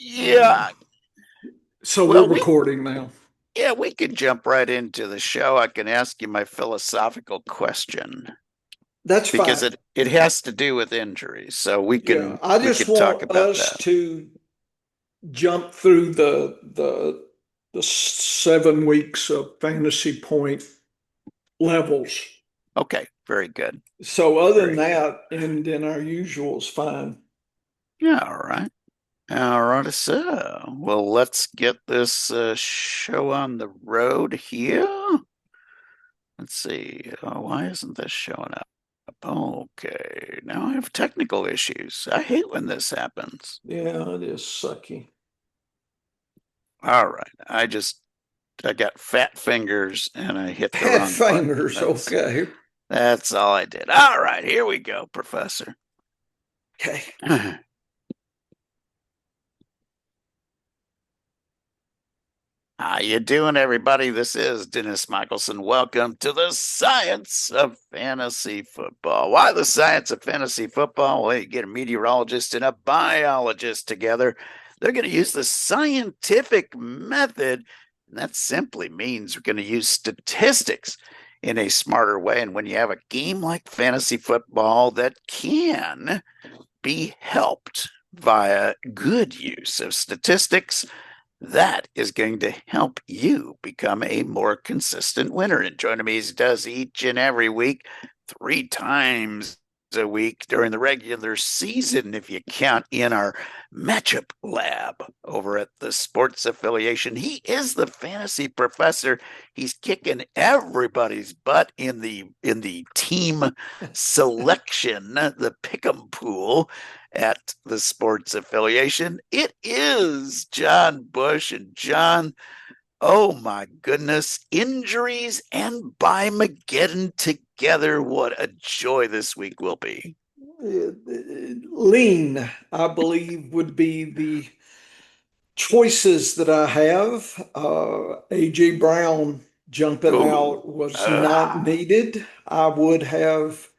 Yeah. So we're Well, we recording now. yeah, we could jump right into the show. I can ask you my philosophical question That's because fine. it has to do with injuries. So we Yeah, can I we just could talk want about us that. to jump through the 7 weeks of fantasy point levels. Okay, very good. So other than Very good. that, and then our usual is fine. Yeah, all right. All right, so well, let's get this show on the road here. Let's see. Why isn't this showing up? Okay, now I have technical issues. I hate when this happens. Yeah, it is sucky. All right, I got fat fingers and I hit the Fat wrong button. fingers. Okay. That's all I did. All right, here we go, Professor. Okay. How you doing, everybody? This is Dennis Michelson. Welcome to the science of fantasy football. Why the science of fantasy football? Well, you get a meteorologist and a biologist together. They're going to use the scientific method, and that simply means we're going to use statistics in a smarter way. And when you have a game like fantasy football that can be helped via good use of statistics, that is going to help you become a more consistent winner. And joining me as he does each and every week, 3 times a week during the regular season, if you count in our matchup lab over at the sports affiliation. He is the fantasy professor. He's kicking everybody's butt in the team selection, the pick'em pool at the sports affiliation. It is John Bush. And John, oh my goodness, injuries and Mageddon together. What a joy this week will be. Lean, I believe, would be the choices that I have. AJ Brown jumping Ooh. out was not Ah. needed. I would have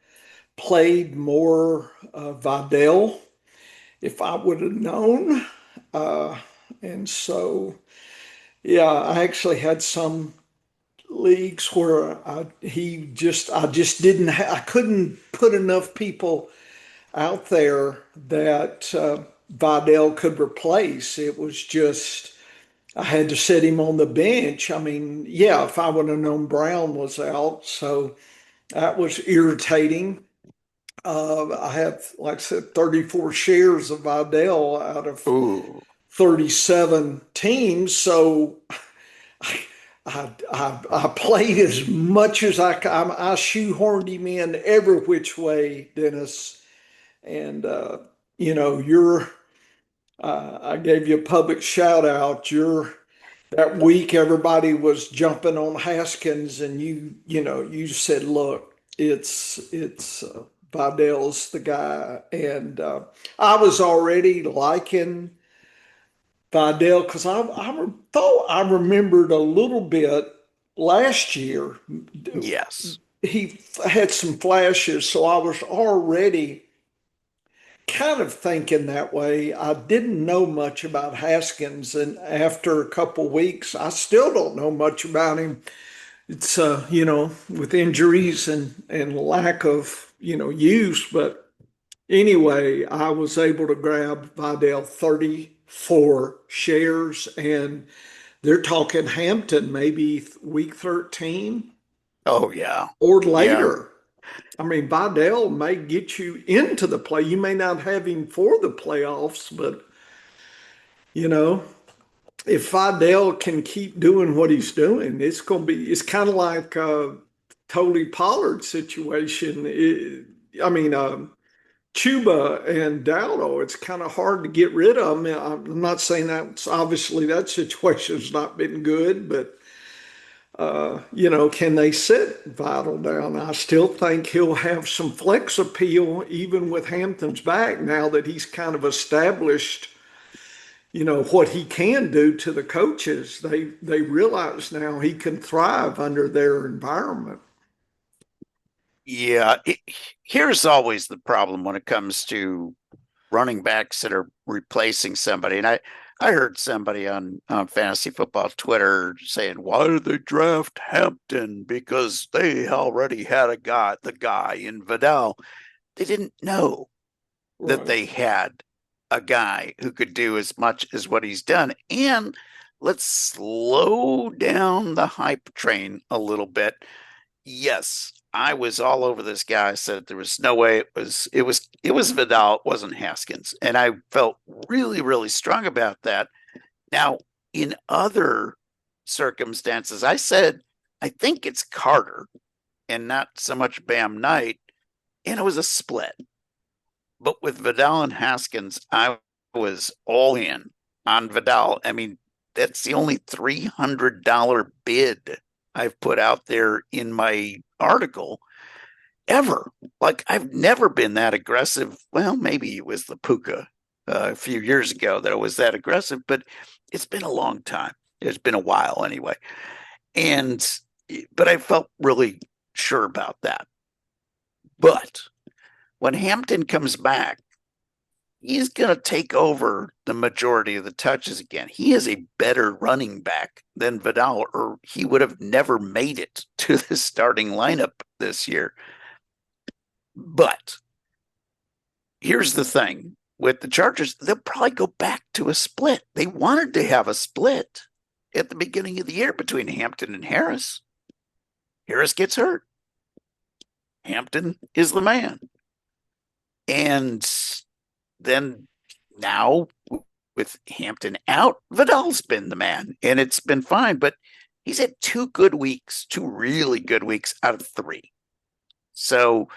played more Vidal if I would have known. Uh, and so, yeah, I actually had some leagues where I just didn't, I couldn't put enough people out there that Vidal could replace. It was just, I had to set him on the bench. I mean, yeah, if I would have known Brown was out, so that was irritating. I have, like I said, 34 shares of Vidal out of Ooh. 37 teams. So I played as much as I shoehorned him in every which way, Dennis. And, you're, I gave you a public shout out. That week, everybody was jumping on Haskins, and you said, "Look, it's Vidal's the guy." And I was already liking Vidal because thought I remembered a little bit last year. Yes. He had some flashes, so I was already kind of thinking that way. I didn't know much about Haskins, and after a couple weeks, I still don't know much about him. It's with injuries and lack of use, but anyway, I was able to grab Vidal 34 shares, and they're talking Hampton maybe week 13 Oh yeah. or Yeah. later. I mean, Vidal may get you into the play. You may not have him for the playoffs, but you know, if Vidal can keep doing what he's doing, it's kind of like Tony Pollard situation. I mean, Chuba and Dowdle, it's kind of hard to get rid of them. I'm not saying that obviously that situation's not been good, but can they sit Vital down? I still think he'll have some flex appeal even with Hampton's back now that he's kind of established, what he can do to the coaches. They realize now he can thrive under their environment. Yeah. Here's always the problem when it comes to running backs that are replacing somebody. And I heard somebody on fantasy football Twitter saying, why did they draft Hampton? Because they already had the guy in Vidal. They didn't know that Right. they had a guy who could do as much as what he's done. And let's slow down the hype train a little bit. Yes, I was all over this guy. I said there was no way it was Vidal, it wasn't Haskins. And I felt really, really strong about that. Now, in other circumstances, I said, I think it's Carter and not so much Bam Knight. And it was a split. But with Vidal and Haskins, I was all in on Vidal. I mean, that's the only $300 bid I've put out there in my article ever. Like, I've never been that aggressive. Well, maybe it was the Puka a few years ago that I was that aggressive, but it's been a long time. It's been a while anyway. And, but I felt really sure about that. But when Hampton comes back, he's going to take over the majority of the touches again. He is a better running back than Vidal, or he would have never made it to the starting lineup this year. But here's the thing with the Chargers, they'll probably go back to a split. They wanted to have a split at the beginning of the year between Hampton and Harris. Harris gets hurt. Hampton is the man. And then now with Hampton out, Vidal's been the man, and it's been fine. But he's had 2 good weeks, 2 really good weeks out of 3. So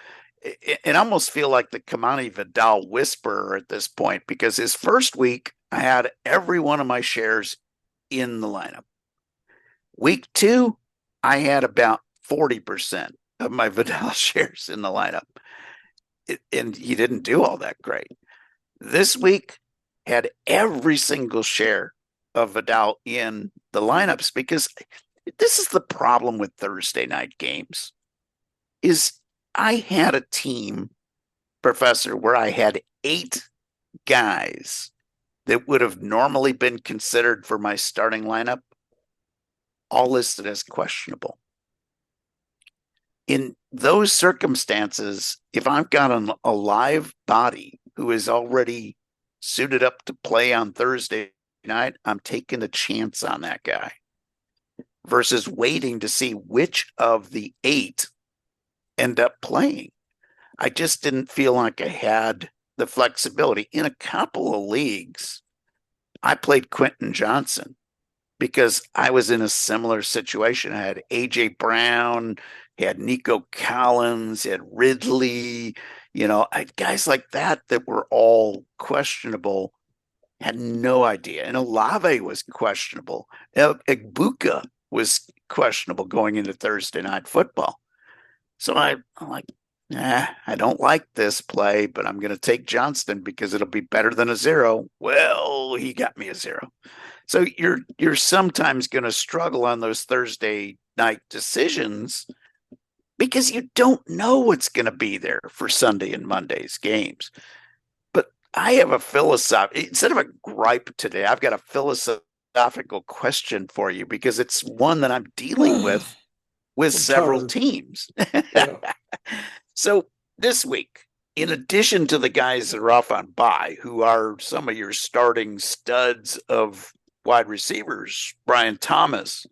it almost feel like the Kamani Vidal whisperer at this point, because his first week, I had every one of my shares in the lineup. Week 2, I had about 40% of my Vidal shares in the lineup. And he didn't do all that great. This week, had every single share of Vidal in the lineups, because this is the problem with Thursday night games is I had a team, Professor, where I had 8 guys that would have normally been considered for my starting lineup, all listed as questionable. In those circumstances, if I've got a live body who is already suited up to play on Thursday night, I'm taking a chance on that guy versus waiting to see which of the 8 end up playing. I just didn't feel like I had the flexibility. In a couple of leagues, I played Quentin Johnson because I was in a similar situation. I had A.J. Brown, had Nico Collins, had Ridley, I had guys like that were all questionable. Had no idea. And Olave was questionable. Egbuka was questionable going into Thursday night football. So I'm like, I don't like this play, but I'm going to take Johnston because it'll be better than a 0. Well, he got me a 0. So you're sometimes going to struggle on those Thursday night decisions because you don't know what's going to be there for Sunday and Monday's games. But I have a instead of a gripe today, I've got a philosophical question for you because it's one that I'm dealing with I'm several tired. teams. Yeah. So this week, in addition to the guys that are off on bye, who are some of your starting studs of wide receivers, Brian Thomas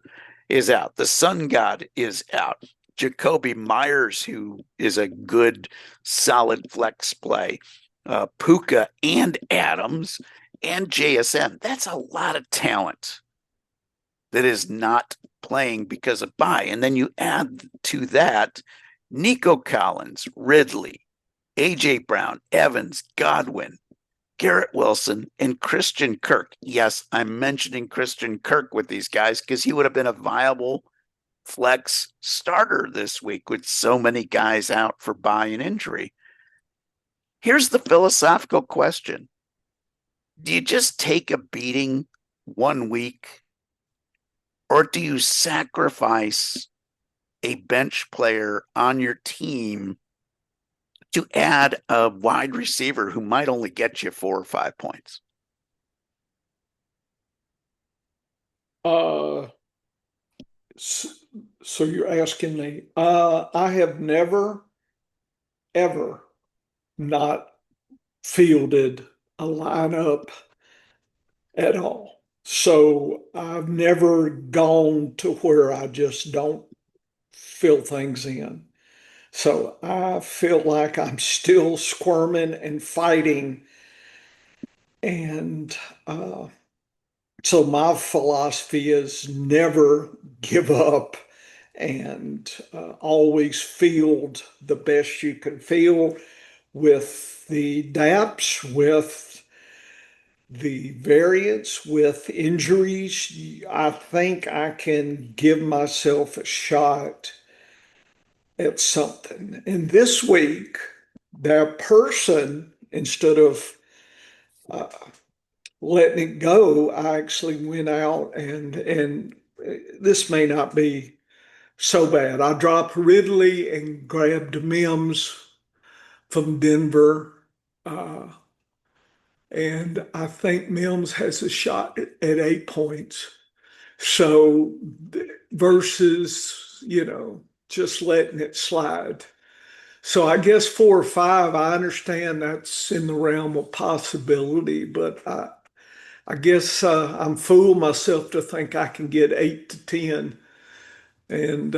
is out. The Sun God is out. Jacoby Myers, who is a good, solid flex play. Puka and Adams and JSN. That's a lot of talent that is not playing because of bye. And then you add to that Nico Collins, Ridley, A.J. Brown, Evans, Godwin, Garrett Wilson, and Christian Kirk. Yes, I'm mentioning Christian Kirk with these guys because he would have been a viable flex starter this week with so many guys out for bye and injury. Here's the philosophical question. Do you just take a beating 1 week, or do you sacrifice a bench player on your team to add a wide receiver who might only get you 4 or 5 points? Uh, so you're asking me, I have never, ever not fielded a lineup at all. So I've never gone to where I just don't fill things in. So I feel like I'm still squirming and fighting. And so my philosophy is never give up and always field the best you can field with the DAPS, with the variance, with injuries. I think I can give myself a shot at something. And this week, that person, instead of uh, letting it go, I actually went out and this may not be so bad. I dropped Ridley and grabbed Mims from Denver. Uh, and I think Mims has a shot at 8 points. So versus, just letting it slide. So I guess 4 or 5, I understand that's in the realm of possibility, but I guess I'm fooling myself to think I can get 8 to 10. And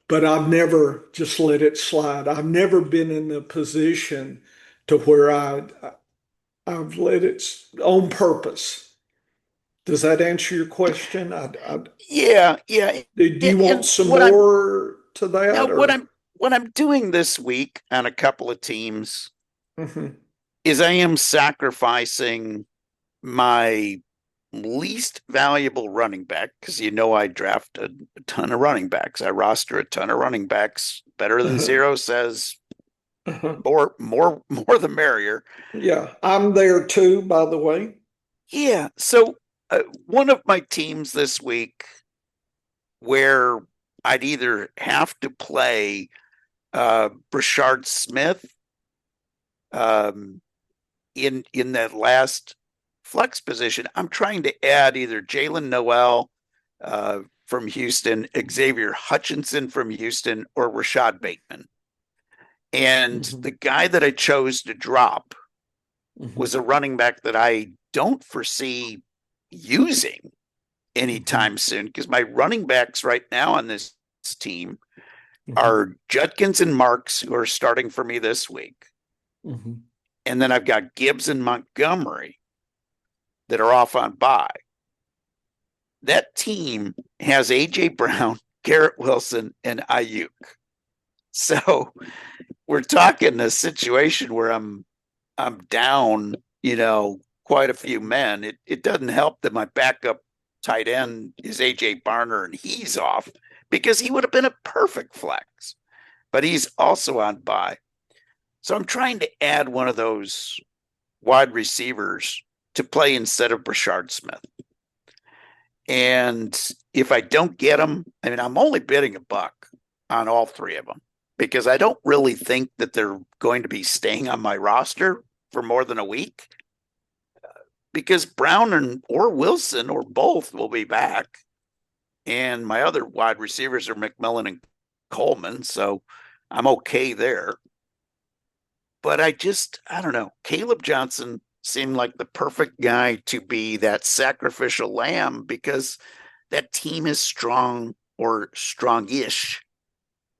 but I've never just let it slide. I've never been in the position to where I've let it on purpose. Does that answer your question? Yeah, yeah. Do you want And some more to now that what or? I'm doing this week on a couple of teams Mhm, is I am sacrificing my least valuable running back because I draft a ton of running backs. I roster a ton of running backs. Better than uh-huh, zero says uh-huh. more the merrier. Yeah, I'm there too, by the way. Yeah. So one of my teams this week where I'd either have to play Brashard Smith um, in that last flex position. I'm trying to add either Jalen Noel from Houston, Xavier Hutchinson from Houston, or Rashad Bateman. And the Mhm, guy that I chose to drop was mhm, a running back that I don't foresee using mhm, anytime soon because my running backs right now on this team mhm, are Judkins and Marks, who are starting for me this week. mhm, And then I've got Gibbs and Montgomery that are off on bye. That team has AJ Brown, Garrett Wilson, and Ayuk. So we're talking a situation where I'm down, quite a few men. It doesn't help that my backup tight end is AJ Barner and he's off because he would have been a perfect flex, but he's also on bye. So I'm trying to add one of those wide receivers to play instead of Brashard Smith. And if I don't get them, I mean, I'm only bidding $1 on all three of them because I don't really think that they're going to be staying on my roster for more than a week because Brown or Wilson or both will be back. And my other wide receivers are McMillan and Coleman. So I'm okay there. But I don't know. Caleb Johnson seemed like the perfect guy to be that sacrificial lamb because that team is strong or strongish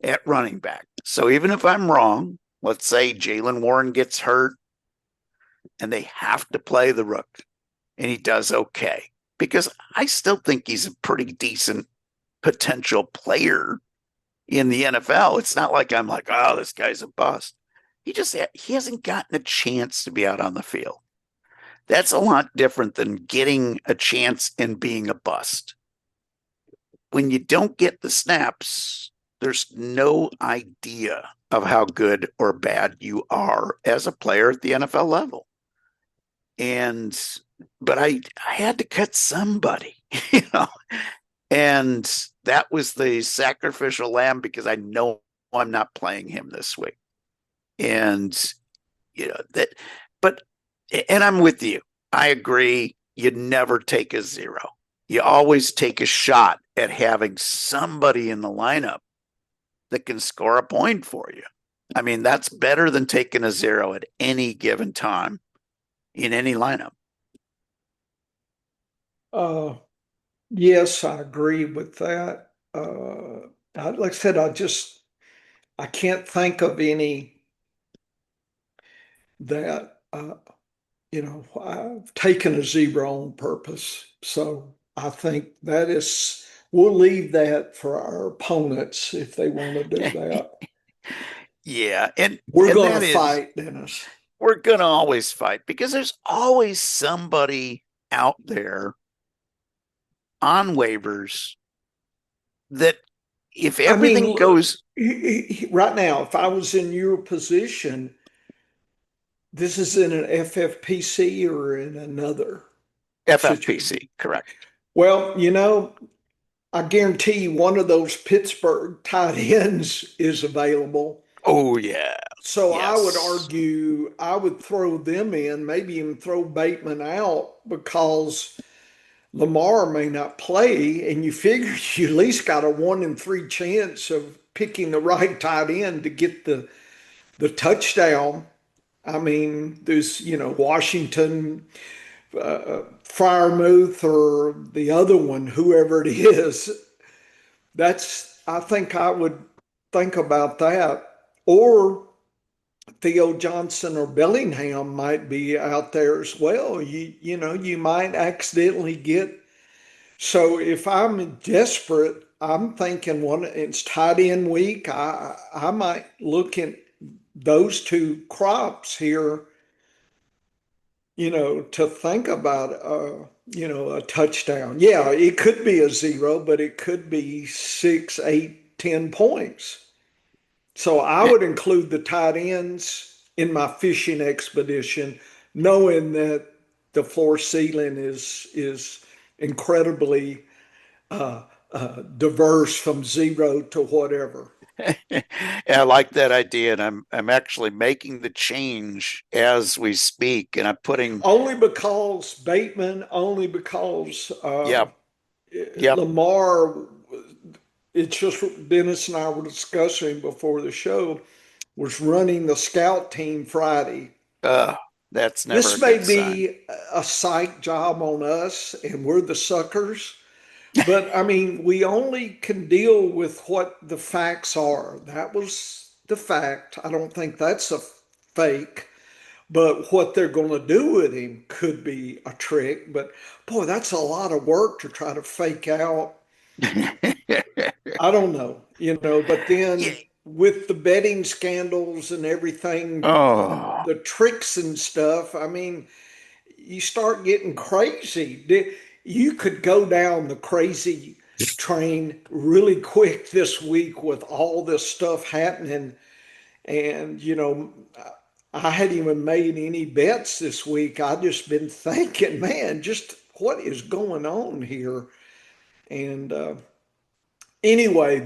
at running back. So even if I'm wrong, let's say Jalen Warren gets hurt and they have to play the rook and he does okay because I still think he's a pretty decent potential player in the NFL. It's not like I'm like, oh, this guy's a bust. He hasn't gotten a chance to be out on the field. That's a lot different than getting a chance and being a bust. When you don't get the snaps, there's no idea of how good or bad you are as a player at the NFL level. And but I had to cut somebody, you know. And that was the sacrificial lamb because I know I'm not playing him this week. And that, but and I'm with you. I agree. You never take a zero. You always take a shot at having somebody in the lineup that can score a point for you. I mean, that's better than taking a zero at any given time in any lineup. Uh, yes, I agree with that. Like I said, I can't think of any that I've taken a zero on purpose. So I think we'll leave that for our opponents if they want to do that. Yeah, and We're and going to that is fight, Dennis. we're gonna always fight because there's always somebody out there on waivers that if I mean, everything goes right now, if I was in your position, this is in an FFPC or in another situation. FFPC, correct? Well, I guarantee you one of those Pittsburgh tight ends is available. Oh yeah, So I would yes. argue I would throw them in, maybe even throw Bateman out because Lamar may not play, and you figure you at least got a 1 in 3 chance of picking the right tight end to get the touchdown. I mean, there's Washington, Fryermuth, or the other one, whoever it is. I think I would think about that. Or Theo Johnson or Bellingham might be out there as well. You might accidentally get. So if I'm desperate, I'm thinking it's tight end week. I might look at those two crops here, to think about a touchdown. Yeah, it could be a zero, but it could be 6, 8, 10 points. So I would include the tight ends in my fishing expedition, knowing that the floor ceiling is incredibly diverse from zero to whatever. I like that idea, and I'm actually making the change as we speak, and I'm putting Only because Bateman, only because yep, yep. Lamar. It's just Dennis and I were discussing before the show was running the scout team Friday. Uh, that's never This a may good sign. be a psych job on us and we're the suckers, but I mean, we only can deal with what the facts are. That was the fact. I don't think that's a fake, but what they're going to do with him could be a trick. But boy, that's a lot of work to try to fake out. I don't know, but Yeah. then with the betting scandals and everything, Oh, the tricks and stuff, I mean, you start getting crazy. You could go down the crazy train really quick this week with all this stuff happening. And, I hadn't even made any bets this week. I just been thinking, man, just what is going on here? And anyway,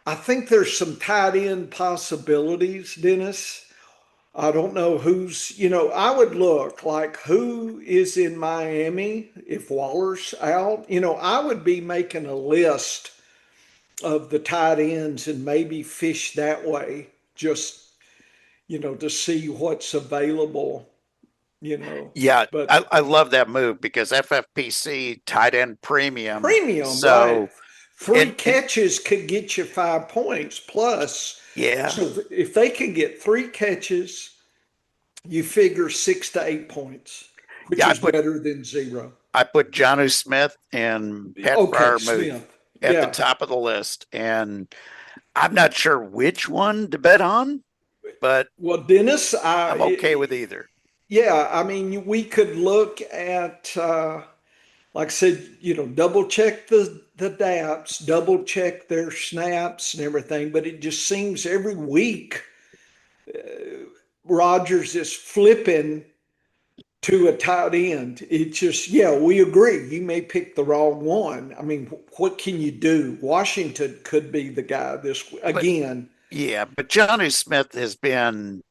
I think there's some tight end possibilities, Dennis. I don't know I would look like who is in Miami if Waller's out. I would be making a list of the tight ends and maybe fish that way just, to see what's available, you know. yeah. But I love that move because FFPC tight end premium. premium, right? So Three and catches could get you 5 points plus. yeah, So if they can get 3 catches, you figure 6 to 8 points, which yeah. is better than zero. I put Johnu Smith and Pat Okay, Fryermuth Smith. at the Yeah. top of the list, and I'm not sure which one to bet on, but Well, Dennis, I'm okay with either. yeah, I mean, we could look at, like I said, double check the DAPs, double check their snaps and everything. But it just seems every week Rogers is flipping to a tight end. It just, yeah, we agree. You may pick the wrong one. I mean, what can you do? Washington could be the guy this But again. Yeah, but Johnny Smith has been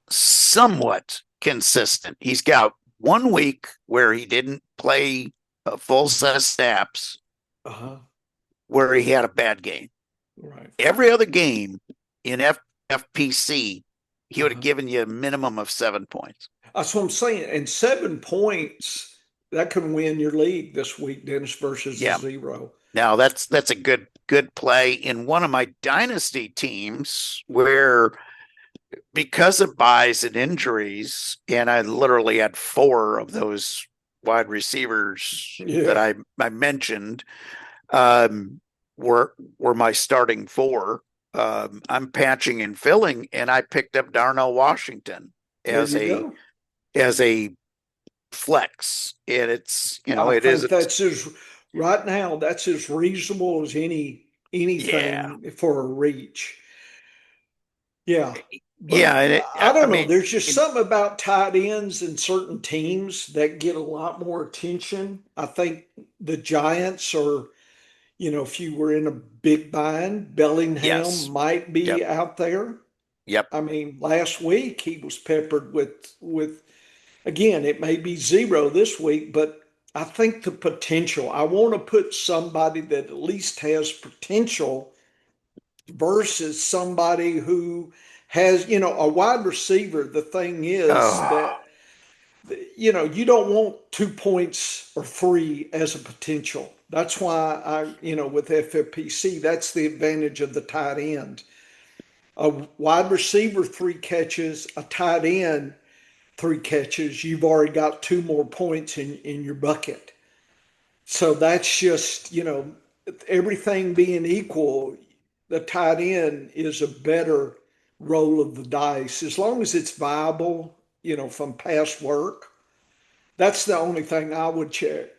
somewhat consistent. He's got 1 week where he didn't play a full set of snaps, Uh-huh. where he had a bad game. Right. Every other game in FPC, he would have Uh-huh. given you a minimum of 7 points. That's what I'm saying. And 7 points, that can win your league this week, Dennis, versus a Yeah. zero. Now that's a good play in one of my dynasty teams where because of buys and injuries, and I literally had four of those wide receivers that Yeah. I mentioned um, were my starting four. I'm patching and filling, and I picked up Darnell Washington There as you a go. as a flex, and it's I it think isn't. that's as right now, that's as reasonable as Yeah, anything for a reach. Yeah. yeah, But and I I don't know. mean, There's just something about tight ends in certain teams that get a lot more attention. I think the Giants are, if you were in a big bind, Bellingham yes, might yep, be out there. yep. I mean, last week he was peppered with again, it may be zero this week, but I think the potential. I want to put somebody that at least has potential versus somebody who has, a wide receiver. The thing is Oh, that, you don't want 2 points or three as a potential. That's why with FFPC, that's the advantage of the tight end. A wide receiver, 3 catches, a tight end, 3 catches. You've already got two more points in your bucket. So that's just, everything being equal, the tight end is a better roll of the dice as long as it's viable, from past work. That's the only thing I would check.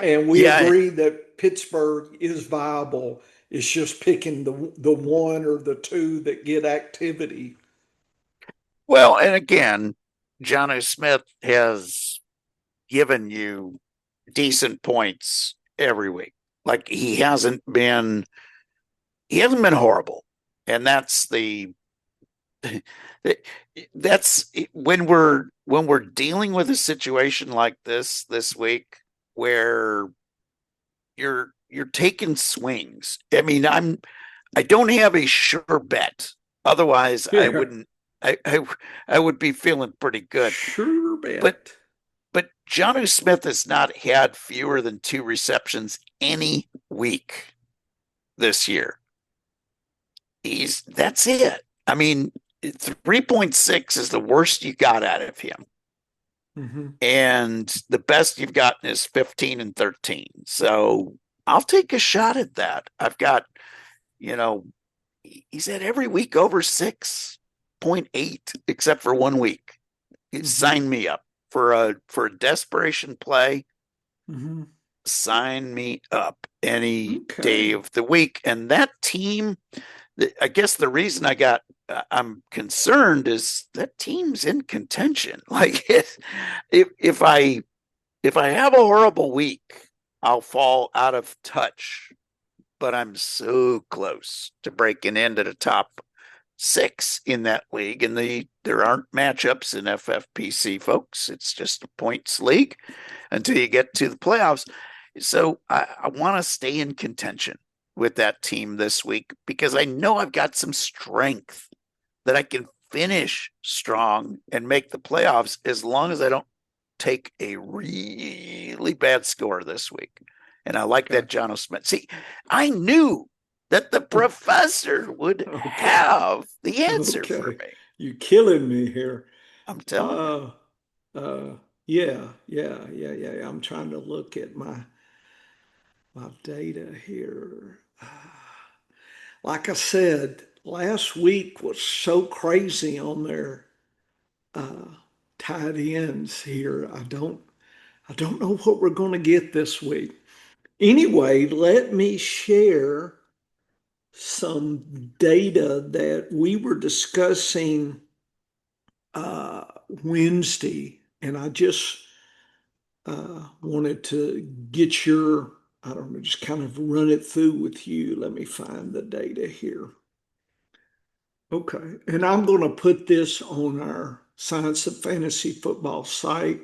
And we yeah. agree that Pittsburgh is viable. It's just picking the one or the two that get activity. Well, and again, Johnny Smith has given you decent points every week. Like he hasn't been horrible. And that's when we're dealing with a situation like this week where you're taking swings. I mean, I don't have a sure bet. Otherwise, I Yeah, wouldn't I would be feeling pretty good. sure But bet. but Jonnu Smith has not had fewer than two receptions any week this year. That's it. I mean, 3.6 is the worst you got out of him. Hmm. And the best you've gotten is 15 and 13. So I'll take a shot at that. I've got, you know, he's had every week over 6.8, except for 1 week. Hmm. Sign me up for a desperation play. Hmm. Sign me up any day Okay. of the week. And that team, I guess the reason I'm concerned is that team's in contention. Like if I have a horrible week, I'll fall out of touch. But I'm so close to breaking into the top six in that league, and there aren't matchups in FFPC, folks. It's just a points league until you get to the playoffs. So I want to stay in contention with that team this week because I know I've got some strength that I can finish strong and make the playoffs as long as I don't take a really bad score this week. And I like that Gotcha. John Smith. See, I knew that the professor would Okay. have the answer for Okay. me. You killing me here. I'm telling you. Uh yeah, yeah, yeah, yeah, yeah. I'm trying to look at my data here. Like I said, last week was so crazy on their uh tight ends here. I don't know what we're going to get this week. Anyway, let me share some data that we were discussing uh, Wednesday, and I just wanted to get I don't know, just kind of run it through with you. Let me find the data here. Okay. And I'm going to put this on our Science of Fantasy Football site.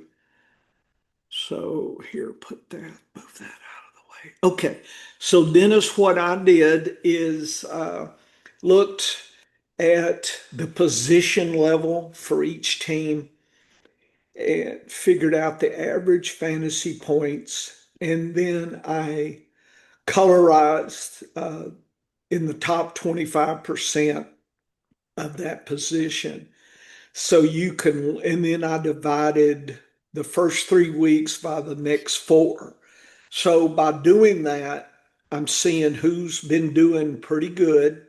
So here, move that out of the way. Okay. So Dennis, what I did is looked at the position level for each team and figured out the average fantasy points. And then I colorized in the top 25% of that position. So you can, and then I divided the first 3 weeks by the next four. So by doing that, I'm seeing who's been doing pretty good,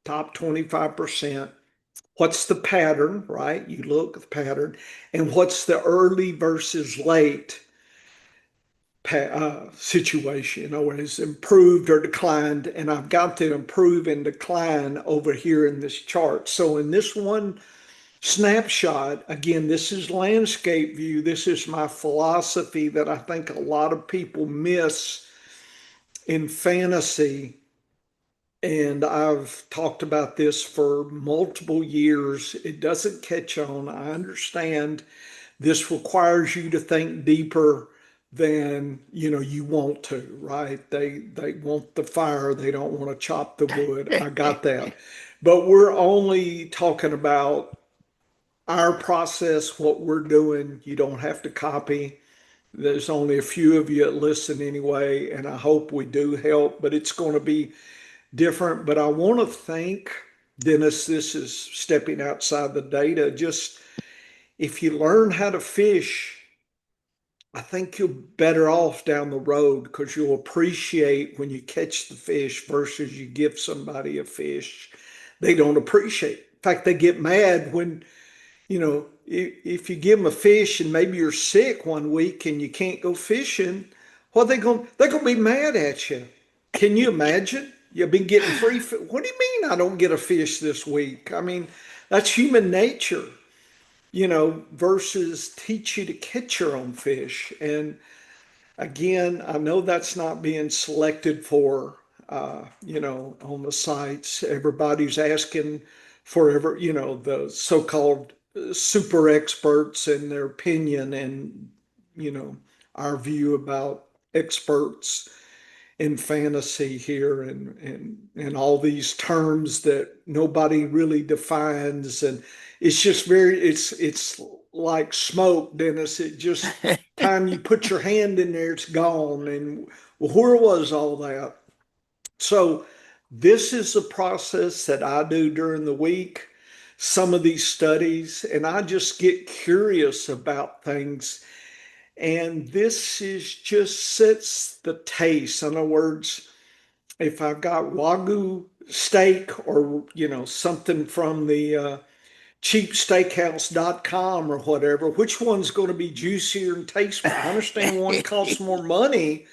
top 25%. What's the pattern, right? You look at the pattern, and what's the early versus late situation, or has improved or declined. And I've got the improve and decline over here in this chart. So in this one snapshot, again, this is landscape view. This is my philosophy that I think a lot of people miss in fantasy. And I've talked about this for multiple years. It doesn't catch on. I understand this requires you to think deeper than you want to, right? They want the fire, they don't want to chop the wood. I got that. But we're only talking about our process, what we're doing. You don't have to copy. There's only a few of you that listen anyway, and I hope we do help, but it's going to be different. But I want to thank Dennis. This is stepping outside the data. Just if you learn how to fish, I think you're better off down the road because you'll appreciate when you catch the fish versus you give somebody a fish they don't appreciate. In fact, they get mad when, if you give them a fish and maybe you're sick one week and you can't go fishing, what they going they're going to be mad at you. Can you imagine? You've been getting free. What do you mean I don't get a fish this week? I mean, that's human nature, versus teach you to catch your own fish. And again, I know that's not being selected for, on the sites. Everybody's asking for the so-called super experts and their opinion and, you know, our view about experts in fantasy here and all these terms that nobody really defines. And it's just it's like smoke, Dennis. It just time you put your hand in there, it's gone. And well, where was all that? So this is a process that I do during the week, some of these studies, and I just get curious about things. And this is just sets the taste. In other words, if I've got Wagyu steak or, something from the cheapsteakhouse.com or whatever, which one's going to be juicier and taste better? I understand one costs more money,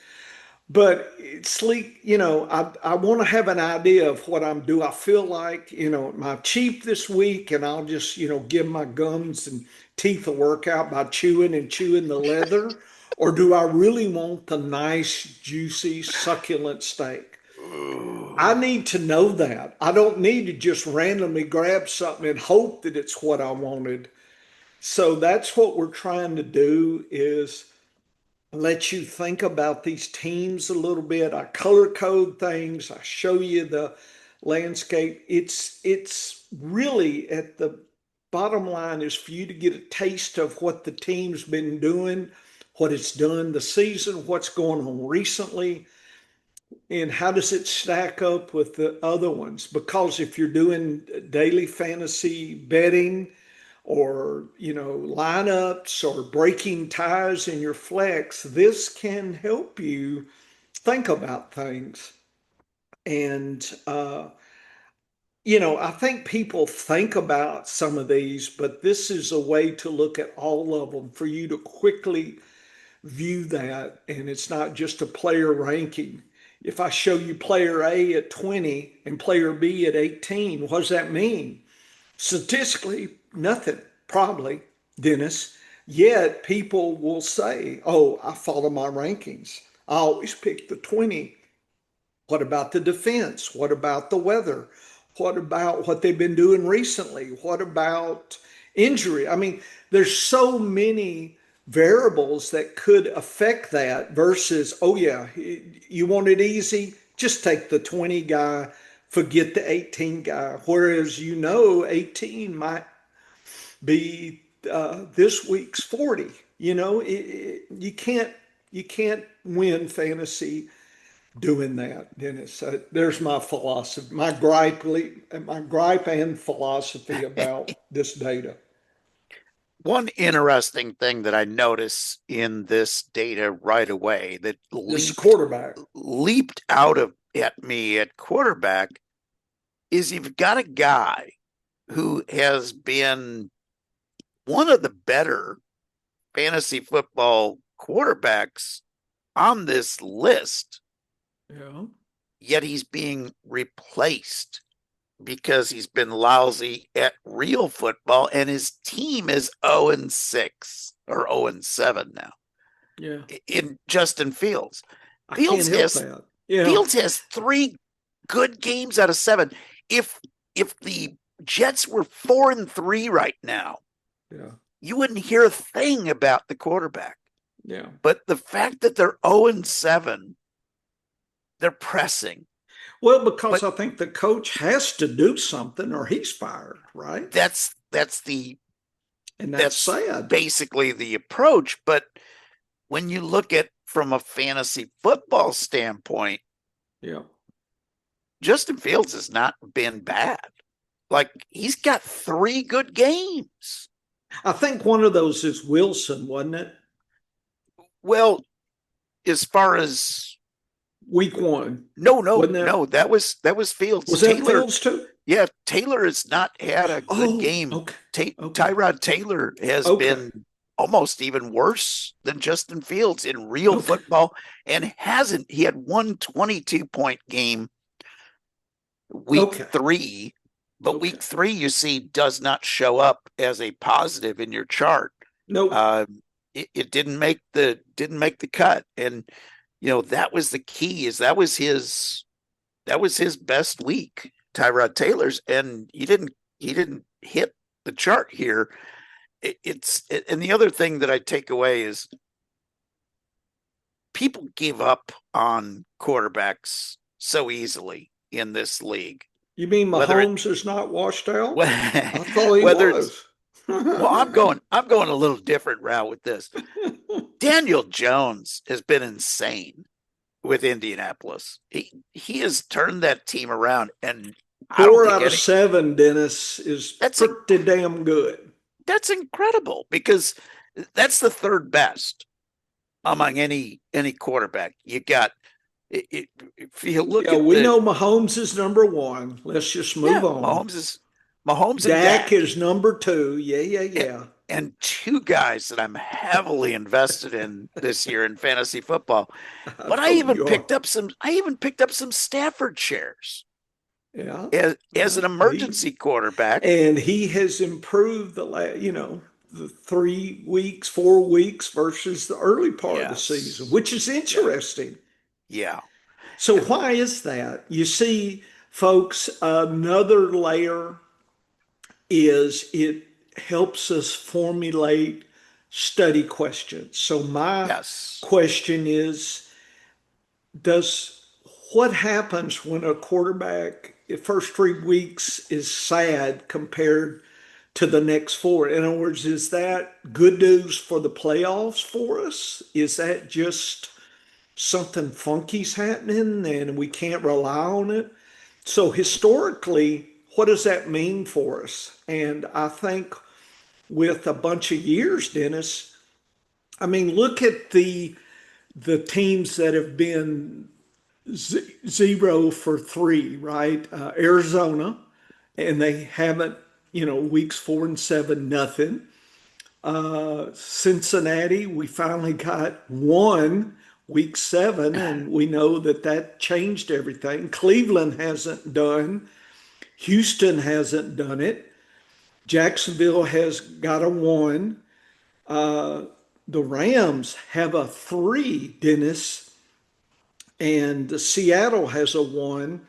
but it's like, I want to have an idea of what I'm do. I feel like, am I cheap this week and I'll just, give my gums and teeth a workout by chewing and chewing the leather? Or do I really want the nice, juicy, succulent steak? I Ooh. need to know that. I don't need to just randomly grab something and hope that it's what I wanted. So that's what we're trying to do is let you think about these teams a little bit. I color code things. I show you the landscape. It's really at the bottom line is for you to get a taste of what the team's been doing, what it's done the season, what's going on recently, and how does it stack up with the other ones? Because if you're doing daily fantasy betting or, lineups or breaking ties in your flex, this can help you think about things. And, I think people think about some of these, but this is a way to look at all of them for you to quickly view that. And it's not just a player ranking. If I show you player A at 20 and player B at 18, what does that mean? Statistically, nothing, probably, Dennis. Yet people will say, oh, I follow my rankings. I always pick the 20. What about the defense? What about the weather? What about what they've been doing recently? What about injury? I mean, there's so many variables that could affect that versus, oh yeah, you want it easy, just take the 20 guy, forget the 18 guy. Whereas 18 might be this week's 40. You can't win fantasy doing that, Dennis. There's my philosophy, my gripe and philosophy about this data. One interesting thing that I notice in this data right away that This is leaped quarterback. leaped out of at me at quarterback is you've got a guy who has been one of the better fantasy football quarterbacks on this list, Yeah, yet he's being replaced because he's been lousy at real football, and his team is 0-6 or 0-7 now yeah. in Justin Fields. I can't Fields help has that. Yeah, Fields has 3 good games out of 7. If the Jets were 4-3 right now, yeah, you wouldn't hear a thing about the quarterback. yeah. But the fact that they're 0-7, they're pressing. Well, because But I think the coach has to do something or he's fired, right? that's that's the And that's that's sad. basically the approach. But when you look at from a fantasy football standpoint, Yeah. Justin Fields has not been bad. Like he's got 3 good games. I think one of those is Wilson, wasn't it? Well, as far as Week one. no, no, Wasn't that no, that was Fields. was that Taylor, Fields too? yeah, Taylor has not had a good Oh, game. okay. Okay. Tyrod Taylor has Okay. been almost even worse than Justin Fields in real Okay. football and hasn't. He had one 22-point game week Okay. 3, but Okay. week 3 you see does not show up as a positive in your chart. Nope. Uh, it didn't make the cut, and that was the key. That was his best week, Tyrod Taylor's, and he didn't hit the chart here. And the other thing that I take away is people give up on quarterbacks so easily in this league. You mean Whether it Mahomes is not washed out? I thought he whether it's was. well, I'm going a little different route with this. Daniel Jones has been insane with Indianapolis. He has turned that team around, and I don't Four think out of any seven, Dennis, is that's pretty damn good. that's incredible because that's the third best among any quarterback. You got if you look Yeah, at we the know Mahomes is number one. Let's just yeah, move on. Mahomes and Dak Dak, is number two. Yeah, yeah, and, yeah. and 2 guys that I'm heavily invested in this year in fantasy football. I But I know even you are. picked up some Stafford shares Yeah, as yeah. an emergency quarterback. And he has improved the 3 weeks, 4 weeks versus the early part of the season, Yes. which is Yeah. interesting. Yeah. So why is that? You see, folks, another layer is it helps us formulate study questions. So my Yes. question is, does what happens when a quarterback the first 3 weeks is sad compared to the next four? In other words, is that good news for the playoffs for us? Is that just something funky's happening and we can't rely on it? So historically, what does that mean for us? And I think with a bunch of years, Dennis, I mean, look at the teams that have been 0 for 3, right? Arizona, and they haven't, weeks 4 and 7, nothing. Cincinnati, we finally got one week 7, and we know that that changed everything. Cleveland hasn't done. Houston hasn't done it. Jacksonville has got a 1. The Rams have a 3, Dennis, and Seattle has a 1.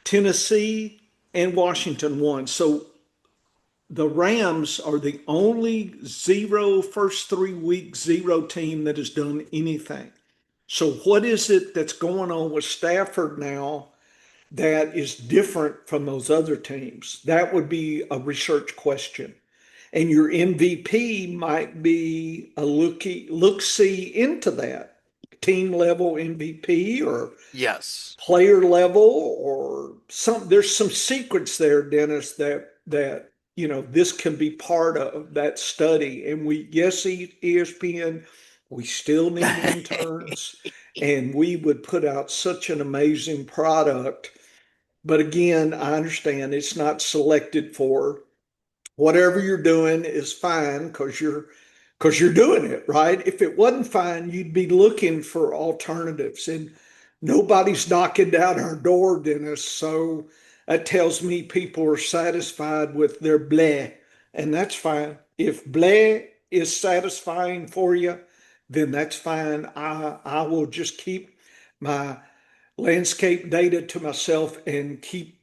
Tennessee and Washington won. So the Rams are the only zero first 3 week zero team that has done anything. So what is it that's going on with Stafford now that is different from those other teams? That would be a research question. And your MVP might be a look see into that team level MVP or Yes. player level or some. There's some secrets there, Dennis, that this can be part of that study. And we, yes, ESPN, we still need interns, and we would put out such an amazing product. But again, I understand it's not selected for. Whatever you're doing is fine because you're doing it, right? If it wasn't fine, you'd be looking for alternatives, and nobody's knocking down our door, Dennis. So that tells me people are satisfied with their bleh, and that's fine. If bleh is satisfying for you, then that's fine. I will just keep my landscape data to myself and keep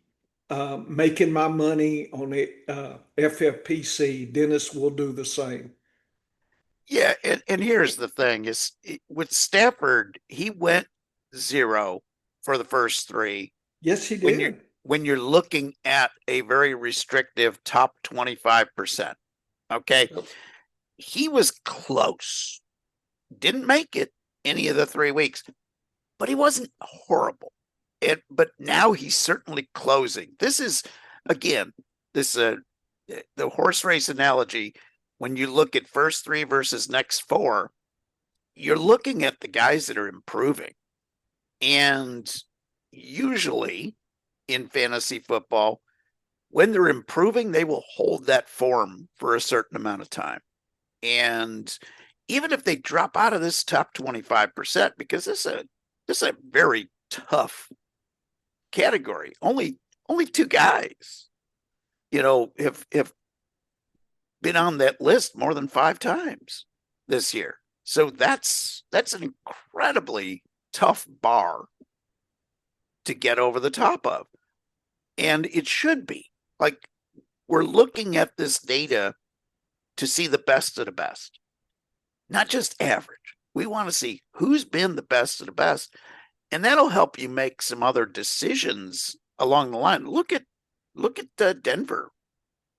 making my money on it. FFPC. Dennis will do the same. Yeah, and here's the thing is with Stafford, he went zero for the first three. Yes, he When you're did. when you're looking at a very restrictive top 25%, okay? Yep. He was close. Didn't make it any of the 3 weeks, but he wasn't horrible. But now he's certainly closing. This is again, this the horse race analogy. When you look at first three versus next four, you're looking at the guys that are improving. And usually in fantasy football, when they're improving, they will hold that form for a certain amount of time. And even if they drop out of this top 25%, because this is a very tough category. Only two guys, have been on that list more than 5 times this year. So that's an incredibly tough bar to get over the top of. And it should be. Like we're looking at this data to see the best of the best, not just average. We want to see who's been the best of the best, and that'll help you make some other decisions along the line. Look at Denver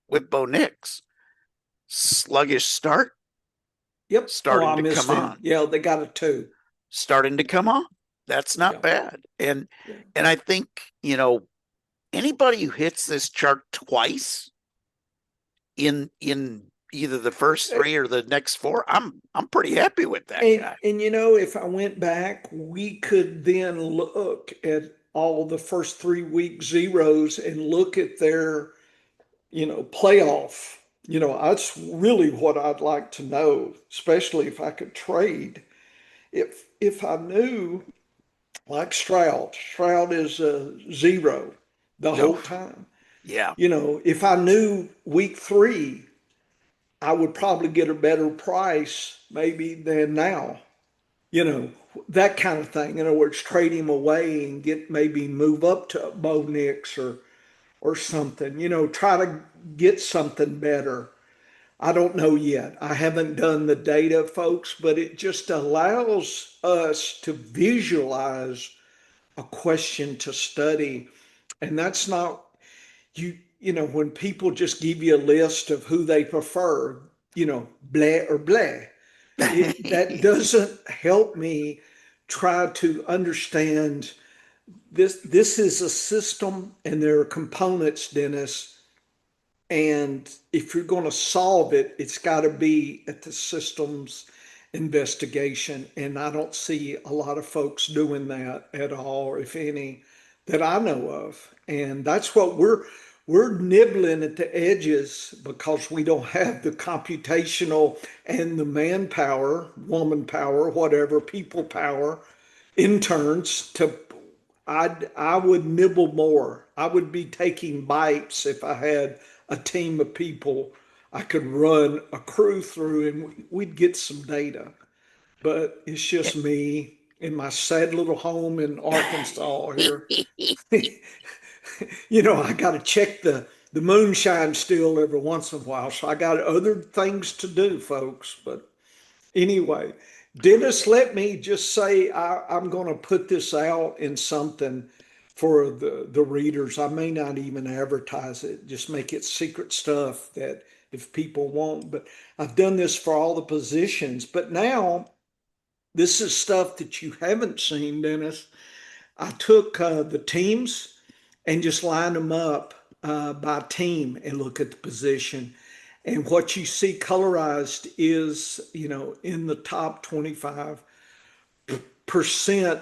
with Bo Nix. Sluggish start, Yep. Oh, starting I to missed come them. on, Yeah, they got a two. starting to come on. That's not Yeah. bad. And Yeah. and I think, anybody who hits this chart twice in either the first three or the next four, I'm pretty happy with that And guy. if I went back, we could then look at all the first 3 week zeros and look at their, playoff. That's really what I'd like to know, especially if I could trade. If I knew, like Stroud is a zero the No, whole time. yeah. If I knew week 3, I would probably get a better price maybe than now. You know, that kind of thing. In other words, trade him away and get maybe move up to Bo Nix or something. Try to get something better. I don't know yet. I haven't done the data, folks, but it just allows us to visualize a question to study. And that's not when people just give you a list of who they prefer, blah or blah. That doesn't help me try to understand this. This is a system and there are components, Dennis, and if you're going to solve it, it's got to be at the systems investigation. And I don't see a lot of folks doing that at all, if any, that I know of. And that's what we're nibbling at the edges because we don't have the computational and the manpower, woman power, whatever, people power, interns to. I would nibble more. I would be taking bites if I had a team of people I could run a crew through and we'd get some data. But it's just me in my sad little home in Arkansas here. I got to check the moonshine still every once in a while. So I got other things to do, folks. But anyway, Dennis, let me just say I'm going to put this out in something for the readers. I may not even advertise it, just make it secret stuff that if people want. But I've done this for all the positions. But now this is stuff that you haven't seen, Dennis. I took the teams and just lined them up by team and look at the position. And what you see colorized is, in the top 25%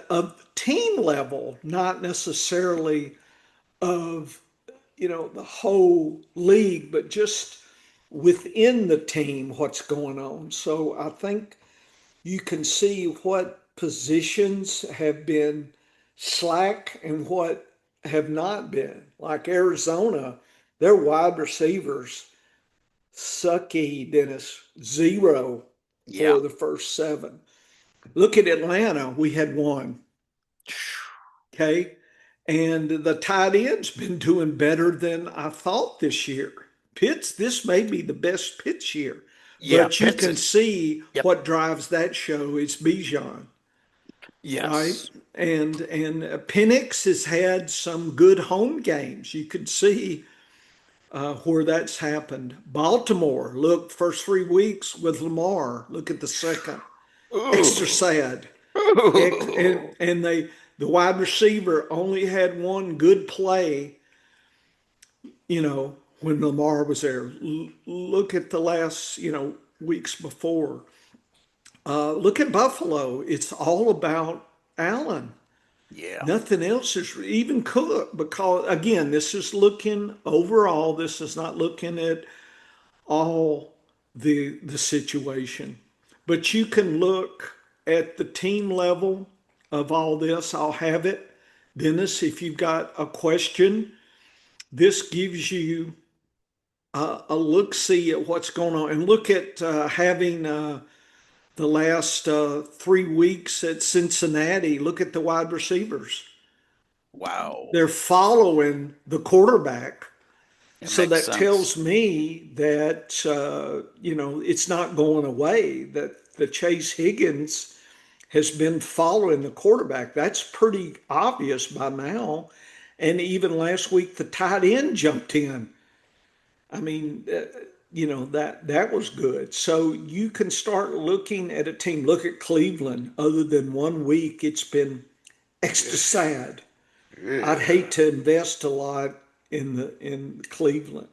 of the team level, not necessarily of, the whole league, but just within the team, what's going on. So I think you can see what positions have been slack and what have not been. Like Arizona, their wide receivers sucky, Dennis, zero Yeah. for the first seven. Look at Atlanta, we had one. Okay. And the tight end's been doing better than I thought this year. Pitts, this may be the best Pitts year, Yeah. but you Pitts can is, see yep. what drives that show. It's Bijan, right? Yes. And Penix has had some good home games. You could see where that's happened. Baltimore, look, first 3 weeks with Lamar. Look at the second. Extra Ooh. sad. And Ooh. and the wide receiver only had one good play, when Lamar was there. Look at the last, weeks before. Look at Buffalo. It's all about Allen. Yeah. Nothing else is even Cook, because again, this is looking overall. This is not looking at all the situation, but you can look at the team level of all this. I'll have it, Dennis. If you've got a question, this gives you a look see at what's going on, and look at having the last 3 weeks at Cincinnati. Look at the wide receivers. Wow. They're following the quarterback. It So makes that sense. tells me that, it's not going away, that the Chase Higgins has been following the quarterback. That's pretty obvious by now. And even last week, the tight end jumped in. I mean, that was good. So you can start looking at a team. Look at Cleveland. Other than 1 week, it's been extra sad. I'd hate to invest a lot in Cleveland.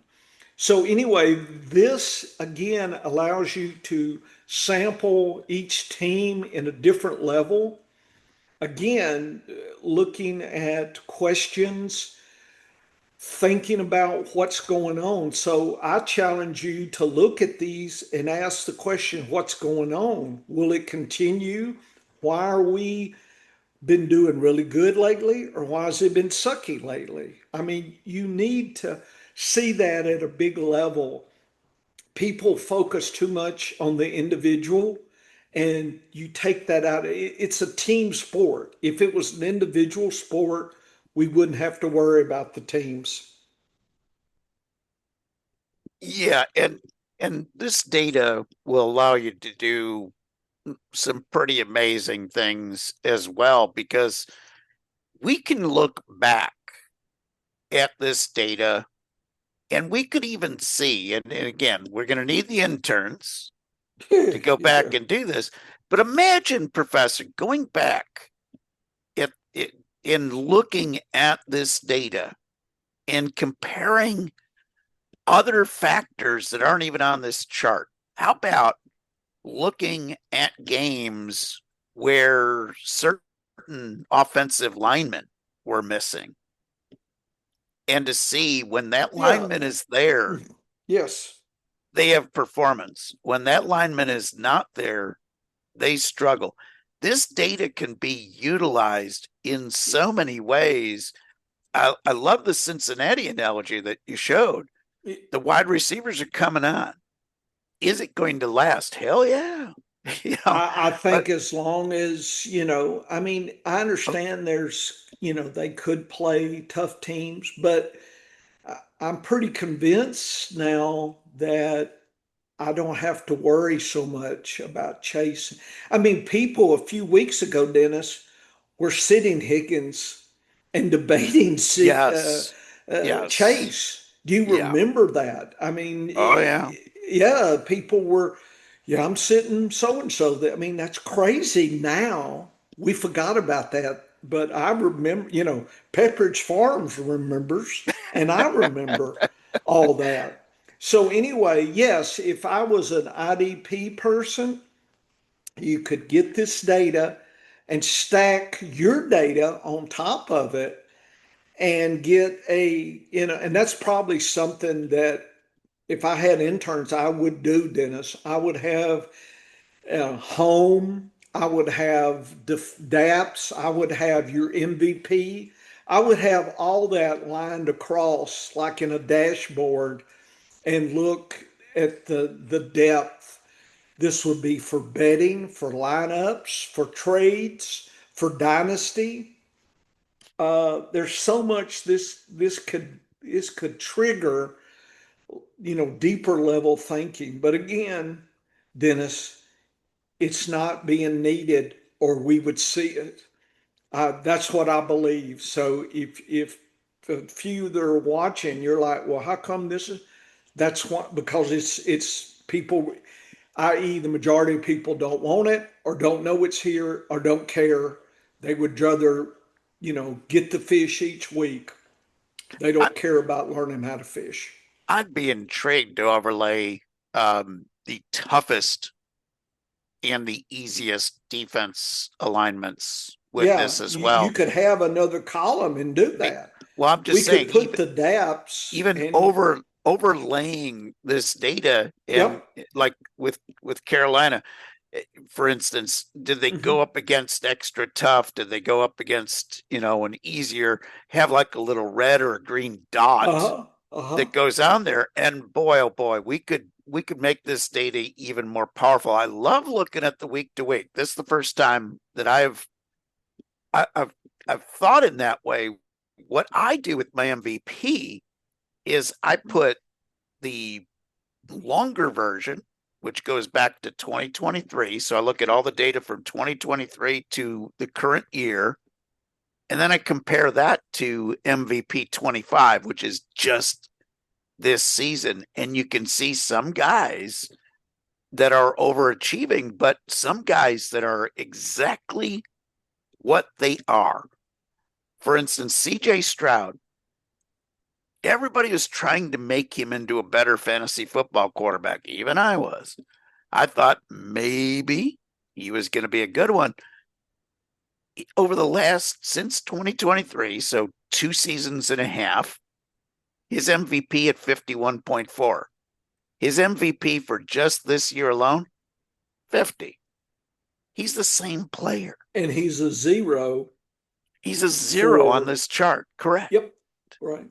So anyway, this again allows you to sample each team in a different level. Again, looking at questions, thinking about what's going on. So I challenge you to look at these and ask the question, what's going on? Will it continue? Why are we been doing really good lately, or why has it been sucky lately? I mean, you need to see that at a big level. People focus too much on the individual, and you take that out. It's a team sport. If it was an individual sport, we wouldn't have to worry about the teams. Yeah, and this data will allow you to do some pretty amazing things as well, because we can look back at this data and we could even see, and again, we're going to need the interns to go back Yeah. and do this. But imagine, Professor, going back at it and looking at this data and comparing other factors that aren't even on this chart. How about looking at games where certain offensive linemen were missing, and to see when that Yeah. lineman is there, Yes. they have performance. When that lineman is not there, they struggle. This data can be utilized in so many ways. I love the Cincinnati analogy that you showed. The wide receivers are coming on. Is it going to last? Hell yeah. you know, I but think as long as, I mean, I understand there's they could play tough teams, but I'm pretty convinced now that I don't have to worry so much about Chase. I mean, people a few weeks ago, Dennis, were sitting Higgins and debating Yes. Yes. Chase. Do you Yeah. remember that? I mean, Oh yeah. yeah, people were, yeah, I'm sitting so and so. I mean, that's crazy now. We forgot about that. But I remember, Pepperidge Farms remembers, and I remember all that. So anyway, yes, if I was an IDP person, you could get this data and stack your data on top of it and get and that's probably something that if I had interns, I would do, Dennis. I would have home, I would have DAPS, I would have your MVP. I would have all that lined across like in a dashboard and look at the depth. This would be for betting, for lineups, for trades, for dynasty. There's so much this could trigger, deeper level thinking. But again, Dennis, it's not being needed, or we would see it. That's what I believe. So if a few that are watching, you're like, well, how come this is? That's what because it's people, i.e., the majority of people don't want it or don't know it's here or don't care. They would rather, get the fish each week. They I, don't care about learning how to fish. I'd be intrigued to overlay the toughest and the easiest defense alignments with Yeah, this as you well. could have another column and do Be- that. Well, I'm We just could saying, put the DAPS even and overlaying this data and yep. like with Carolina, for instance, did they Hmm. go up against extra tough? Did they go up against, an easier, have like a little red or a green dot Uh-huh. Uh-huh. that goes on there? And boy, oh boy, we could make this data even more powerful. I love looking at the week to week. This is the first time that I've I've thought in that way. What I do with my MVP is I put the longer version, which goes back to 2023. So I look at all the data from 2023 to the current year, and then I compare that to MVP 25, which is just this season. And you can see some guys that are overachieving, but some guys that are exactly what they are. For instance, CJ Stroud, everybody was trying to make him into a better fantasy football quarterback. Even I was. I thought maybe he was going to be a good one. Over the last, since 2023, so 2 seasons and a half, his MVP at 51.4. His MVP for just this year alone, 50. He's the same player. And he's a zero He's a zero on for this chart, correct? yep. Right.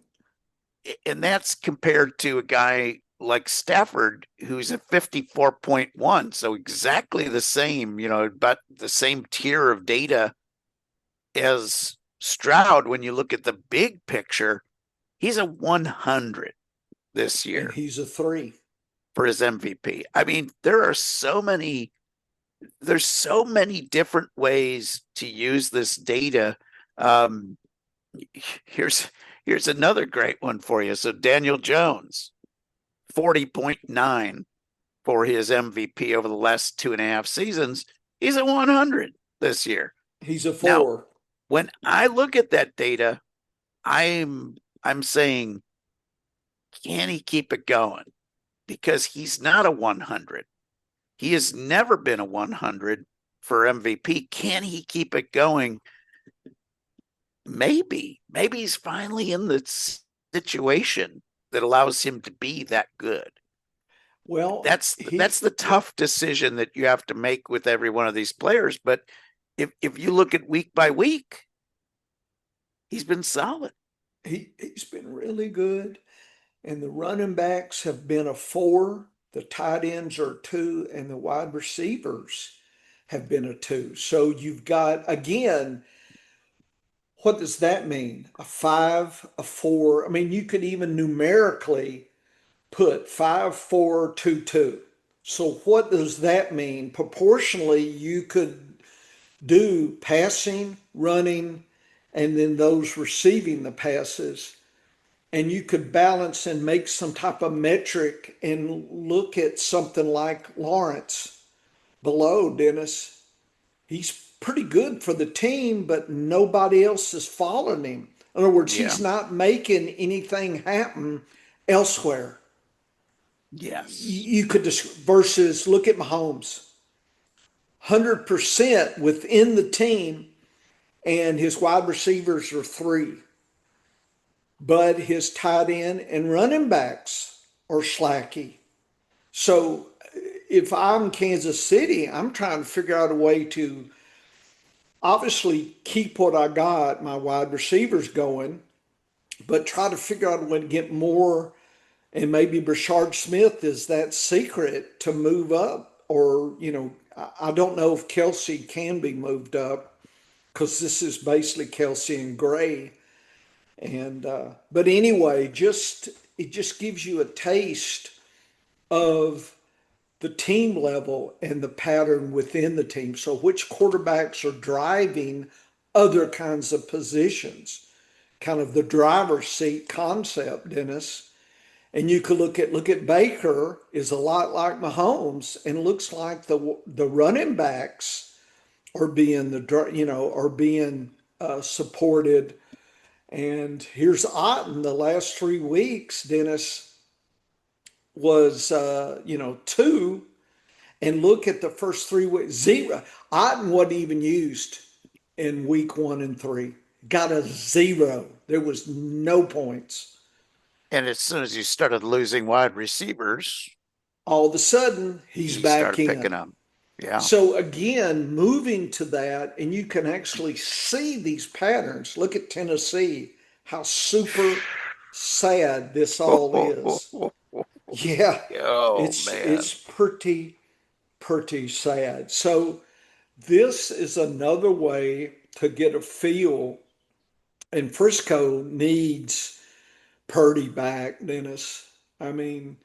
And that's compared to a guy like Stafford, who's at 54.1. So exactly the same, but the same tier of data as Stroud. When you look at the big picture, he's a 100 this And year he's a three. for his MVP. I mean, there's so many different ways to use this data. Um, here's here's another great one for you. So Daniel Jones, 40.9 for his MVP over the last 2.5 seasons. He's at 100 this year. He's a Now, four. when I look at that data, I'm saying, can he keep it going? Because he's not a 100. He has never been a 100 for MVP. Can he keep it going? Maybe he's finally in the situation that allows him to be that good. Well, That's the tough decision that you have to make with every one of these players. But if you look at week by week, he's been solid. he's been really good. And the running backs have been a four, the tight ends are two, and the wide receivers have been a two. So you've got, again, what does that mean? A five, a four. I mean, you could even numerically put 5, 4, 2, 2. So what does that mean? Proportionally, you could do passing, running, and then those receiving the passes. And you could balance and make some type of metric and look at something like Lawrence below Dennis. He's pretty good for the team, but nobody else is following him. In other words, Yeah. he's not making anything happen elsewhere. Yes. You could just versus look at Mahomes, 100% within the team, and his wide receivers are three, but his tight end and running backs are slacky. So if I'm Kansas City, I'm trying to figure out a way to obviously keep what I got, my wide receivers going, but try to figure out a way to get more. And maybe Brashard Smith is that secret to move up, or, I don't know if Kelsey can be moved up because this is basically Kelsey and Gray. And, but anyway, it just gives you a taste of the team level and the pattern within the team. So, which quarterbacks are driving other kinds of positions, kind of the driver's seat concept, Dennis. And you could look at Baker is a lot like Mahomes, and looks like the running backs are being are being supported. And here's Otten. The last 3 weeks, Dennis was two, and look at the first 3 weeks, zero. Otten wasn't even used in week 1 and 3. Got a zero. There was no points. And as soon as you started losing wide receivers, All of a sudden, he's he back started picking in. up. Yeah. So again, moving to that, and you can actually see these patterns. Look at Tennessee, how super sad this all is. Yeah, Oh it's man. pretty sad. So this is another way to get a feel, and Frisco needs Purdy back, Dennis. I mean,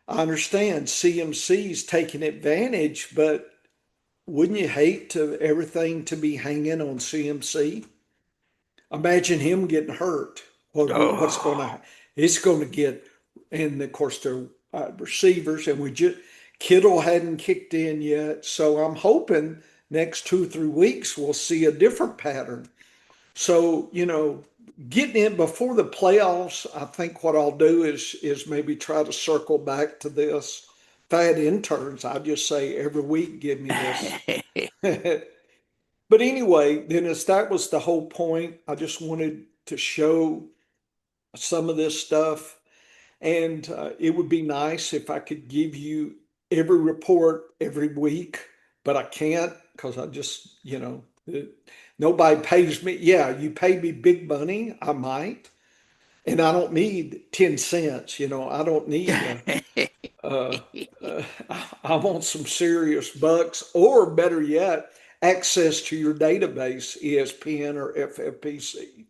I understand CMC's taking advantage, but wouldn't you hate to everything to be hanging on CMC? Imagine him getting hurt. What's going Oh, to? It's going to get, and of course they're receivers, and we just Kittle hadn't kicked in yet, so I'm hoping next 2 or 3 weeks we'll see a different pattern. So getting in before the playoffs, I think what I'll do is maybe try to circle back to this. If I had interns, I'd just say every week, give me this. But anyway, Dennis, that was the whole point. I just wanted to show some of this stuff. And it would be nice if I could give you every report every week, but I can't because I just, nobody pays me. Yeah, you pay me big money, I might. And I don't need 10 cents, I don't need uh, uh, I want some serious bucks, or better yet, access to your database, ESPN or FFPC.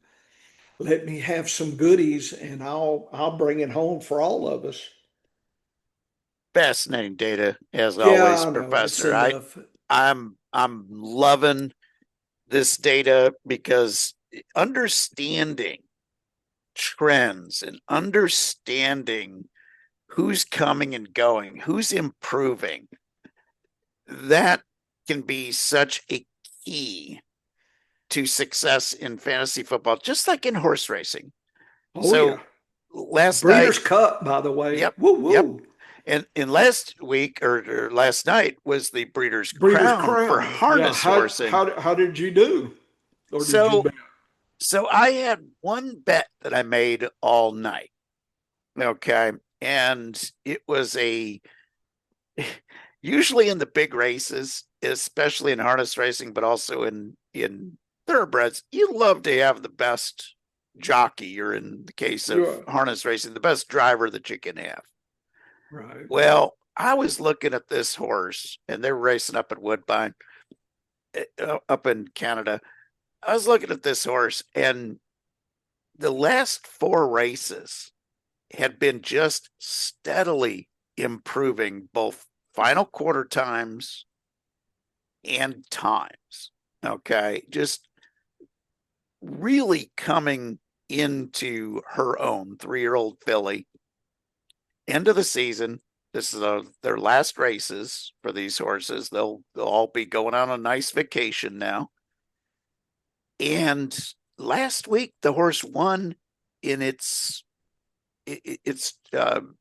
Let me have some goodies, and I'll bring it home for all of us. fascinating data as Yeah, always, I know it's Professor. enough. I'm loving this data because understanding trends and understanding who's coming and going, who's improving, that can be such a key to success in fantasy football, just like in horse racing. Oh yeah, So last night, Breeders' Cup, by the way. yep, Woo yep. woo. And last week or last night was the Breeders' Breeders' Crown for Crown. Yeah. harness How horsing. how how did you do, or did you So bet? so I had one bet that I made all night. Okay. And it was a usually in the big races, especially in harness racing, but also in thoroughbreds, you love to have the best jockey, or in the case of Yeah. harness racing, the best driver that you can have. Right. Well, I was looking at this horse, and they're racing up at Woodbine, up in Canada, I was looking at this horse, and the last four races had been just steadily improving both final quarter times and times. Okay. Just really coming into her own 3-year old filly. End of the season. This is their last races for these horses. They'll all be going on a nice vacation now. And last week the horse won in its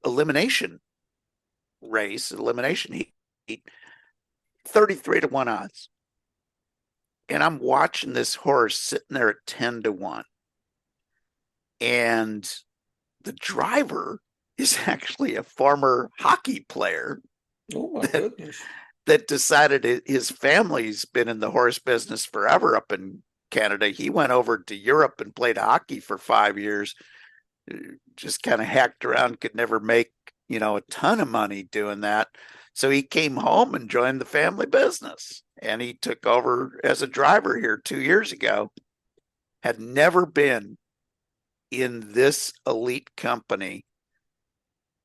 elimination elimination heat, 33 to 1 odds. And I'm watching this horse sitting there at 10 to 1. And the driver is actually a former hockey player Oh my that goodness. that decided his family's been in the horse business forever up in Canada. He went over to Europe and played hockey for 5 years. Just kind of hacked around, could never make, a ton of money doing that. So he came home and joined the family business, and he took over as a driver here 2 years ago. Had never been in this elite company.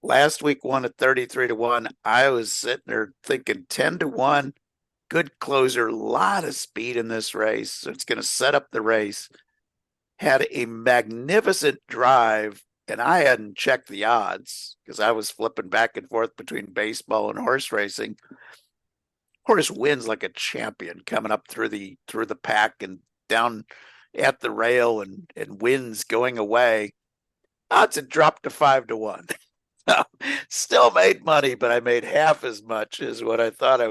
Last week won at 33 to 1. I was sitting there thinking 10 to 1, good closer, a lot of speed in this race. So it's going to set up the race. Had a magnificent drive, and I hadn't checked the odds because I was flipping back and forth between baseball and horse racing. Horse wins like a champion, coming up through the pack and down at the rail, and wins going away. Odds had dropped to 5 to 1. Still made money, but I made half as much as what I thought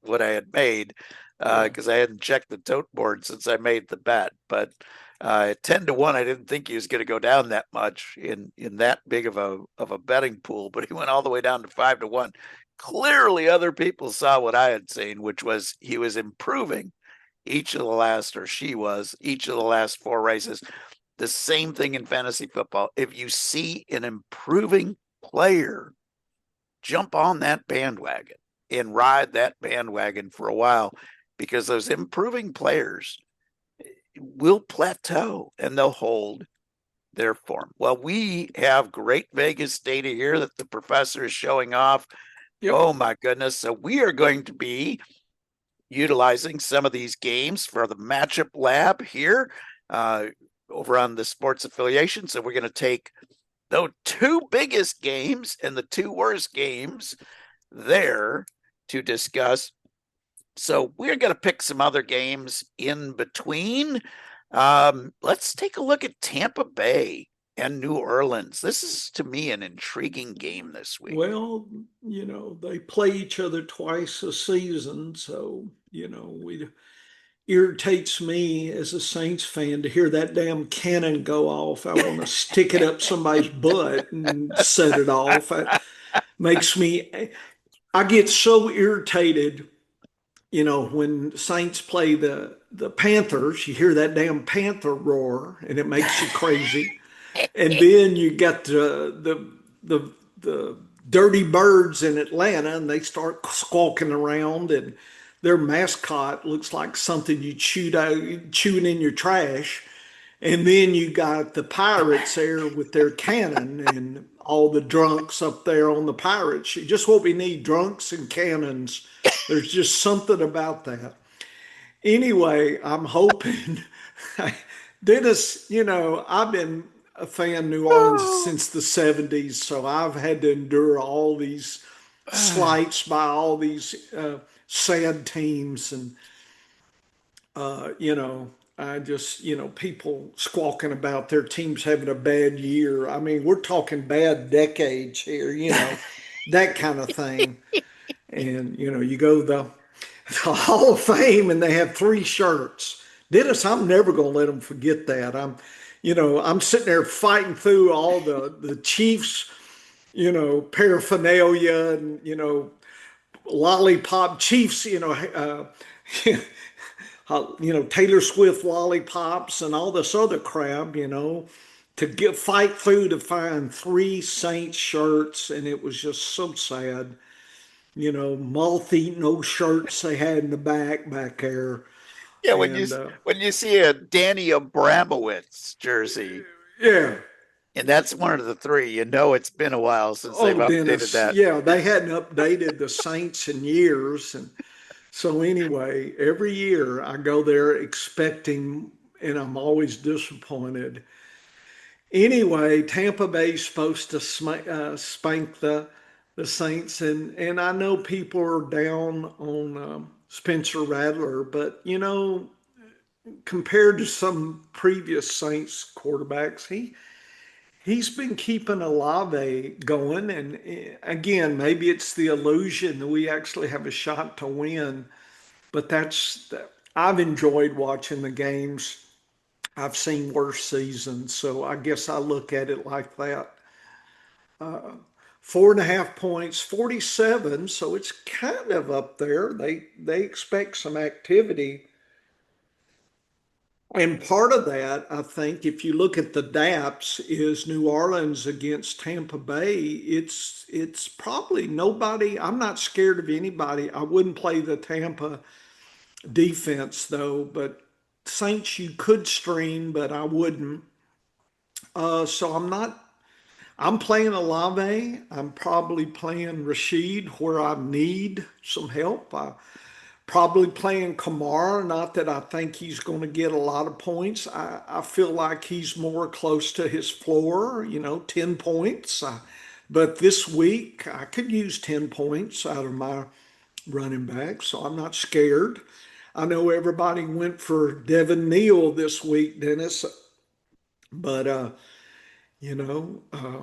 what I had made, Yeah. because I hadn't checked the tote board since I made the bet. But at 10 to 1, I didn't think he was going to go down that much in that big of a betting pool, but he went all the way down to 5 to 1. Clearly, other people saw what I had seen, which was he was improving she was each of the last four races. The same thing in fantasy football. If you see an improving player, jump on that bandwagon and ride that bandwagon for a while, because those improving players will plateau and they'll hold their form. Well, we have great Vegas data here that the professor is showing off. Yep. Oh my goodness. So we are going to be utilizing some of these games for the matchup lab here, over on the sports affiliation. So we're going to take the two biggest games and the two worst games there to discuss. So we're going to pick some other games in between. Let's take a look at Tampa Bay and New Orleans. This is, to me, an intriguing game this week. Well, they play each other twice a season, so, we irritates me as a Saints fan to hear that damn cannon go off. I want to stick it up somebody's butt and set it off. It makes me, I get so irritated, when Saints play the Panthers, you hear that damn Panther roar and it makes you crazy. And then you got the dirty birds in Atlanta, and they start squawking around, and their mascot looks like something you chewing in your trash. And then you got the Pirates there with their cannon and all the drunks up there on the Pirates. Just what we need, drunks and cannons. There's just something about that. Anyway, I'm hoping Dennis, I've been a fan of New Orleans Oh, since the 70s, so I've had to endure all these slights by all these sad teams. And, I just, people squawking about their teams having a bad year. I mean, we're talking bad decades here, that kind of thing. And, you go to the Hall of Fame and they have three shirts. Dennis, I'm never going to let them forget that. I'm sitting there fighting through all the Chiefs, paraphernalia and, lollipop Chiefs, Taylor Swift lollipops and all this other crap, to fight through to find three Saints shirts. And it was just so sad, moth eating those shirts they had in the back there. Yeah, And when you see a Danny Abramowitz jersey, yeah. and that's one of the three, you know it's been a while since they've Oh, updated Dennis. that. Yeah, they hadn't updated the Saints in years. And so, anyway, every year I go there expecting, and I'm always disappointed. Anyway, Tampa Bay's supposed to spank the Saints, and I know people are down on Spencer Rattler, but compared to some previous Saints quarterbacks, he's been keeping Olave going, and again, maybe it's the illusion that we actually have a shot to win. But I've enjoyed watching the games. I've seen worse seasons, so I guess I look at it like that. 4.5 points, 47, so it's kind of up there. They expect some activity. And part of that, I think, if you look at the DAPS, is New Orleans against Tampa Bay. It's probably nobody. I'm not scared of anybody. I wouldn't play the Tampa defense though, but Saints you could stream, but I wouldn't. So I'm not. I'm playing Olave. I'm probably playing Rashid where I need some help. Probably playing Kamara, not that I think he's going to get a lot of points. I feel like he's more close to his floor, 10 points. But this week, I could use 10 points out of my running back, so I'm not scared. I know everybody went for Devin Neal this week, Dennis, but you know, uh,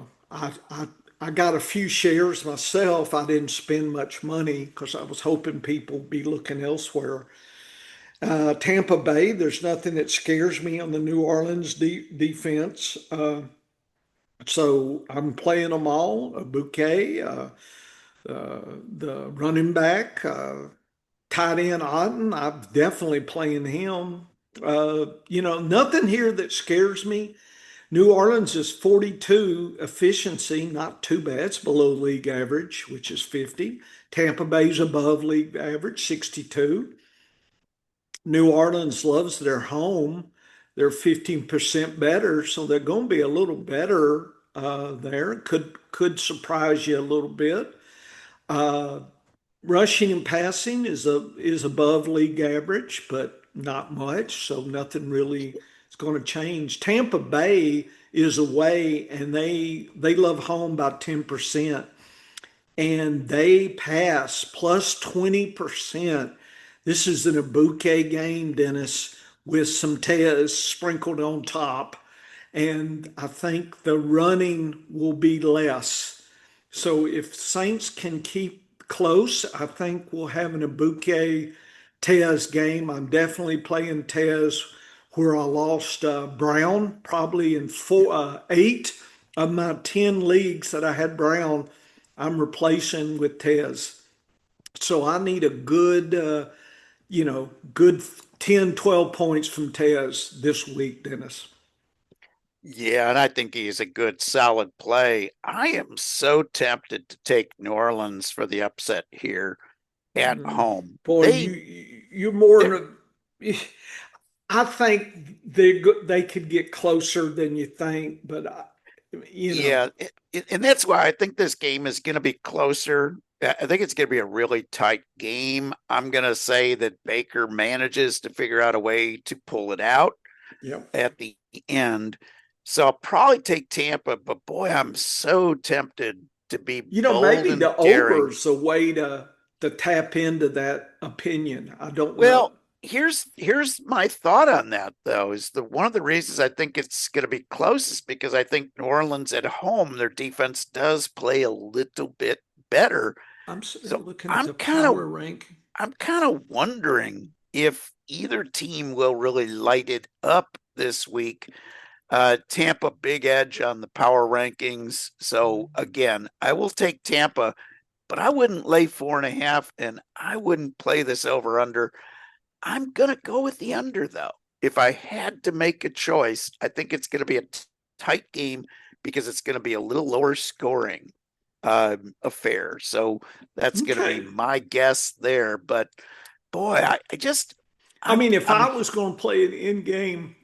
I got a few shares myself. I didn't spend much money because I was hoping people would be looking elsewhere. Tampa Bay, there's nothing that scares me on the New Orleans defense. So I'm playing them all. A bouquet, the running back, tight end Otten. I'm definitely playing him. Nothing here that scares me. New Orleans is 42 efficiency, not too bad. It's below league average, which is 50. Tampa Bay's above league average, 62. New Orleans loves their home. They're 15% better, so they're going to be a little better there. Could surprise you a little bit. Uh, Rushing and passing is above league average, but not much, so nothing really is going to change. Tampa Bay is away, and they love home by 10%, and they pass plus 20%. This is an Abuke game, Dennis, with some Tez sprinkled on top. And I think the running will be less. So if Saints can keep close, I think we'll have an Abuke Tez game. I'm definitely playing Tez where I lost Brown, probably in eight of my 10 leagues that I had Brown. I'm replacing with Tez. So I need a good 10, 12 points from Tez this week, Dennis. Yeah, and I think he's a good, solid play. I am so tempted to take New Orleans for the upset here at home. Boy, you're more. I think they could get closer than you think, but you know, Yeah, and that's why I think this game is going to be closer. I think it's going to be a really tight game. I'm going to say that Baker manages to figure out a way to pull it out yeah. at the end. So I'll probably take Tampa, but boy, I'm so tempted to be bold Maybe and the daring. over's a way to tap into that opinion. I don't know. Well, here's my thought on that though, is the one of the reasons I think it's going to be close is because I think New Orleans at home, their defense does play a little bit better. I'm sitting here So looking at I'm the kind of power rank. I'm kind of wondering if either team will really light it up this week. Tampa big edge on the power rankings. So again, I will take Tampa, but I wouldn't lay 4.5 and I wouldn't play this over under. I'm going to go with the under, though. If I had to make a choice, I think it's going to be a tight game because it's going to be a little lower scoring affair. So that's going to be Okay. my guess there. But boy, I just I I'm mean, if I'm I was going to play an in-game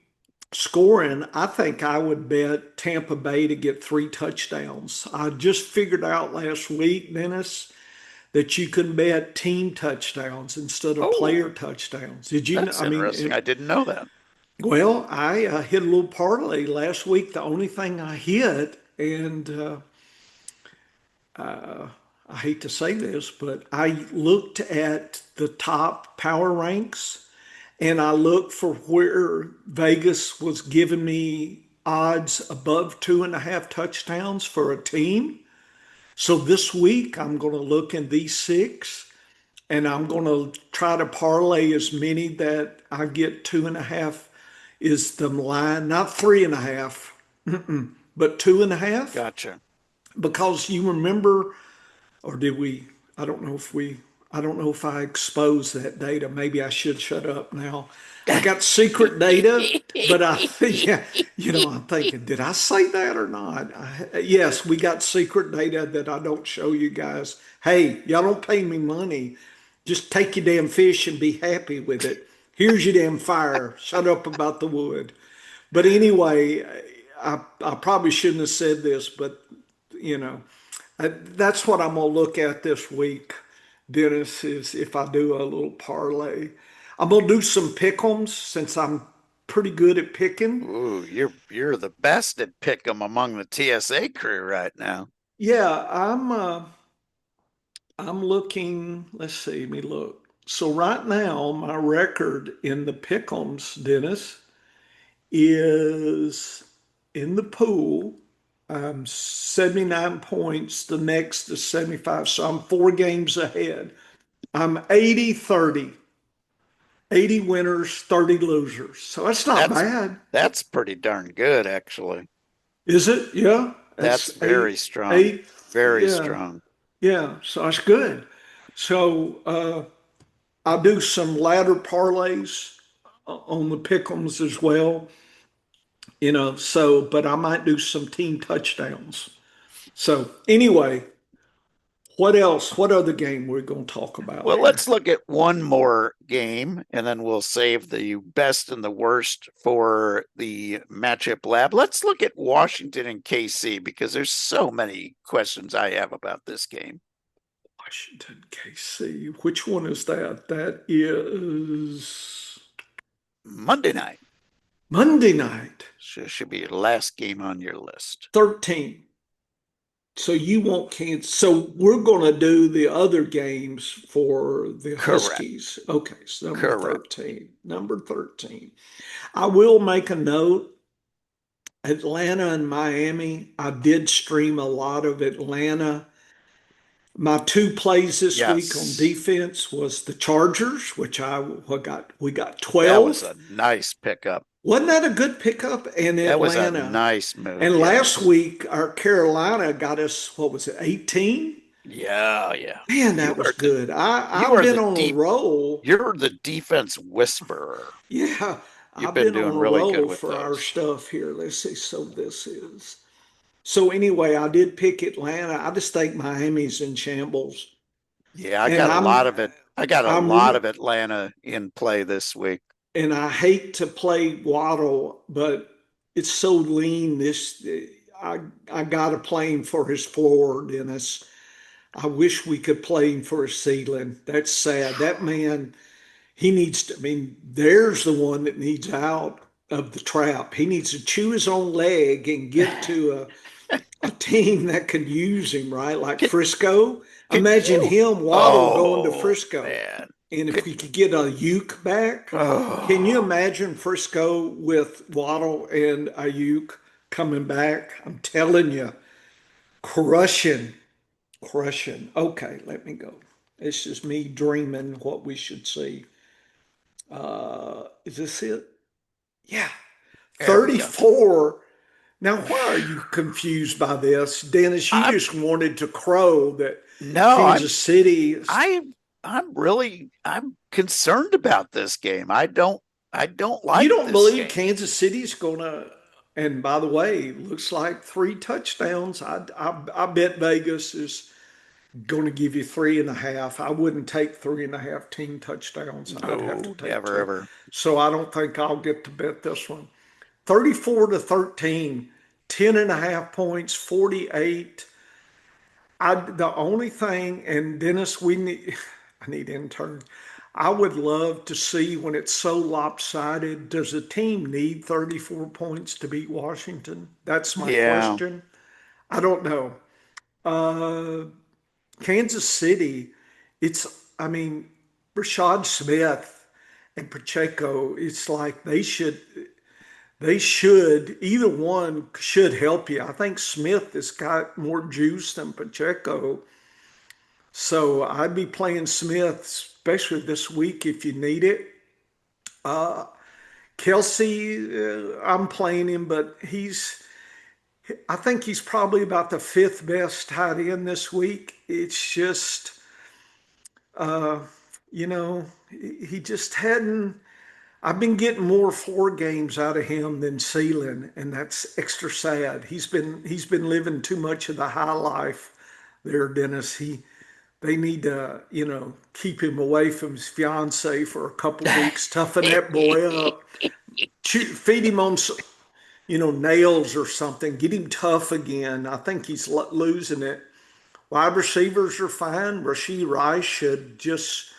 scoring, I think I would bet Tampa Bay to get 3 touchdowns. I just figured out last week, Dennis, that you can bet team touchdowns instead of player oh, touchdowns. Did you know? that's I mean, interesting. I didn't know that. well, I hit a little parlay last week. The only thing I hit, and I hate to say this, but I looked at the top power ranks and I looked for where Vegas was giving me odds above 2.5 touchdowns for a team. So this week I'm going to look in these six and I'm going to try to parlay as many that I get 2.5 is the line, not 3.5, but 2.5. Gotcha. Because you remember, or did we? I don't know if we, I don't know if I exposed that data. Maybe I should shut up now. I got secret data, but yeah, I'm thinking, did I say that or not? Yes, we got secret data that I don't show you guys. Hey, y'all don't pay me money. Just take your damn fish and be happy with it. Here's your damn fire. Shut up about the wood. But anyway, I probably shouldn't have said this, but you know, that's what I'm gonna look at this week, Dennis, is if I do a little parlay. I'm gonna do some pick'ems since I'm pretty good at picking. Ooh, you're the best at pick 'em among the TSA crew right now. Yeah, I'm looking, let's see, let me look. So right now, my record in the pick'ems, Dennis, is in the pool. I'm 79 points. The next is 75. So I'm 4 games ahead. I'm 80-30. 80 winners, 30 losers. So that's not That's bad. that's pretty darn good, actually. Is it? Yeah. That's That's very strong. eight. Very Yeah. strong. Yeah. So that's good. So I'll do some ladder parlays on the pick'ems as well. So, but I might do some team touchdowns. So anyway, what else? What other game we're going to talk about Well, here? let's look at one more game and then we'll save the best and the worst for the matchup lab. Let's look at Washington and KC because there's so many questions I have about this game. Washington, KC. Which one is that? That is Monday night Monday night, should be your last game on your list. 13. So you won't cancel. So we're going to do the other games for the Correct. Huskies. Okay, so number Correct. 13. Number 13. I will make a note. Atlanta and Miami. I did stream a lot of Atlanta. My 2 plays this week on Yes. defense was the Chargers, which we got That was 12. a nice pickup. Wasn't that a good pickup in That was a Atlanta? nice move. And last Yes. week, our Carolina got us, what was it, 18? Yeah, yeah. Man, You that was are the good. you I've are been the on a deep roll. you're the defense whisperer. Yeah, You've I've been been on doing a really good roll with for our those. stuff here. Let's see. So this is. So anyway, I did pick Atlanta. I just think Miami's in shambles. Yeah, I And got a lot of it. I got a lot I'm of Atlanta in play this week. and I hate to play Waddle, but it's so lean. I I got to play him for his floor, Dennis. I wish we could play him for his ceiling. That's sad. That man, he needs to. I mean, there's the one that needs out of the trap. He needs to chew his own leg and get to a team that can use him, right? Like Could Frisco. could Imagine you? him, Waddle, going to Oh Frisco. man. And if Could we could get a Uke back, can you oh imagine Frisco with Waddle and Ayuk coming back? I'm telling you, crushing, crushing. Okay, let me go. It's just me dreaming what we should see. Is this it? Yeah, there we go. 34. Now, why are you confused by this, Dennis? You I'm just wanted to crow that no, Kansas City is. I I'm concerned about this game. I don't You like don't this believe game. Kansas City's gonna? And by the way, looks like 3 touchdowns. I bet Vegas is. going to give you 3.5. I wouldn't take 3.5 team touchdowns. I'd have to No, take never two. ever. So I don't think I'll get to bet this one. 34-13, 10.5 points, 48. The only thing, and Dennis, we need, I need intern. I would love to see when it's so lopsided, does a team need 34 points to beat Washington? That's my Yeah. question. I don't know. Uh, Kansas City, it's, I mean, Rashad Smith and Pacheco, it's like they should, either one should help you. I think Smith has got more juice than Pacheco. So I'd be playing Smith, especially this week if you need it. Uh, Kelsey, I'm playing him, but I think he's probably about the fifth best tight end this week. It's just, uh, he just hadn't. I've been getting more floor games out of him than ceiling, and that's extra sad. He's been living too much of the high life there, Dennis. They need to, keep him away from his fiance for a couple weeks, toughen that boy up, feed him on, nails or something, get him tough again. I think he's losing it. Wide receivers are fine. Rashee Rice should just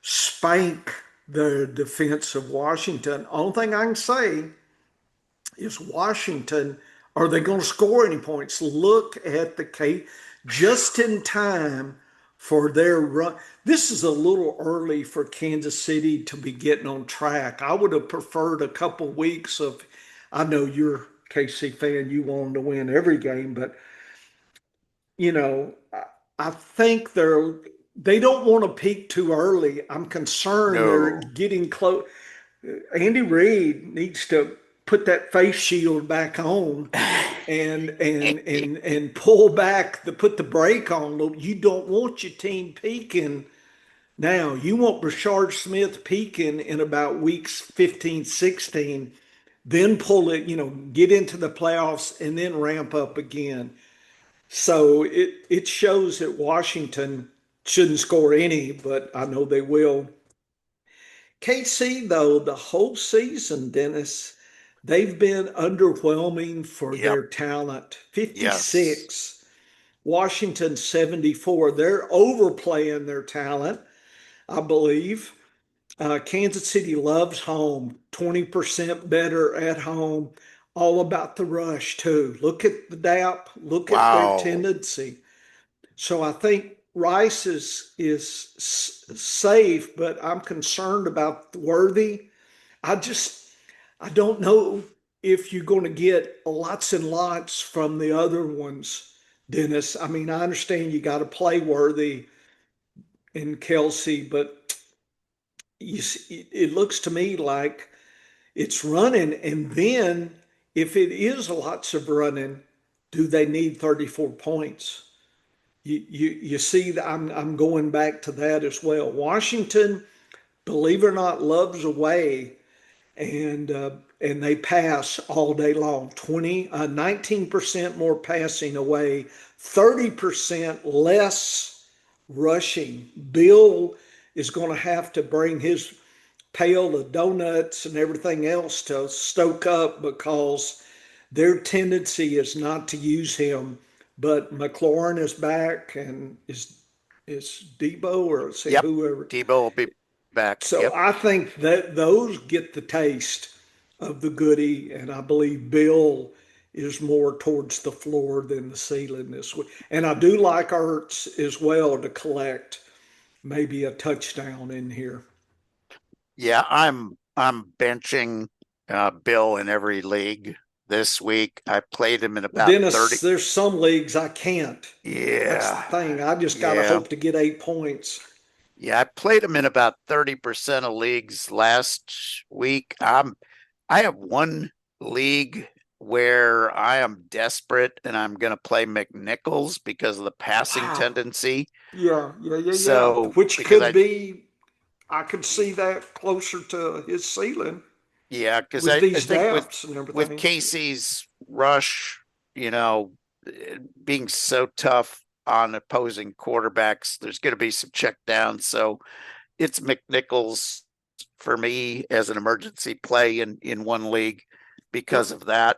spank the defense of Washington. Only thing I can say is Washington, are they going to score any points? Look at the case just in time for their run. This is a little early for Kansas City to be getting on track. I would have preferred a couple weeks of, I know you're a KC fan, you want them to win every game, but I think they don't want to peak too early. I'm concerned they're No. getting close. Andy Reid needs to put that face shield back on and pull back put the brake on. You don't want your team peaking now. You want Brashard Smith peaking in about weeks 15, 16, then pull it, get into the playoffs and then ramp up again. So it shows that Washington shouldn't score any, but I know they will. KC, though, the whole season, Dennis, they've been underwhelming for Yep. their talent. Yes. 56, Washington 74. They're overplaying their talent, I believe. Kansas City loves home, 20% better at home. All about the rush, too. Look at the DAP, look at their Wow. tendency. So I think Rice is safe, but I'm concerned about Worthy. I just I don't know if you're going to get lots and lots from the other ones, Dennis. I mean, I understand you got to play Worthy and Kelsey, but it looks to me like it's running. And then if it is lots of running, do they need 34 points? You see that I'm going back to that as well. Washington, believe it or not, loves away, and and they pass all day long. 19% more passing away, 30% less rushing. Bill is going to have to bring his pail of donuts and everything else to stoke up because their tendency is not to use him. But McLaurin is back, and is Debo or say Yep. whoever. Debo will be back. So Yep. I think that those get the taste of the goodie, and I believe Bill is more towards the floor than the ceiling this week. And I do like Ertz as well to collect maybe a touchdown in here. Yeah, I'm benching Bill in every league this week. I played him in about Dennis, 30. there's some leagues I can't. That's the Yeah. thing. I just got to Yeah. hope to get 8 points. Yeah, I played him in about 30% of leagues last week. I have one league where I am desperate and I'm going to play McNichols because of the passing Wow. tendency. Yeah, yeah, yeah, yeah. So, Which because could be, I could see that closer to his ceiling yeah, because with I these think daps and with everything. Casey's rush, you know, being so tough, on opposing quarterbacks. There's going to be some check downs. So it's McNichols for me as an emergency play in one league because Yep. of that.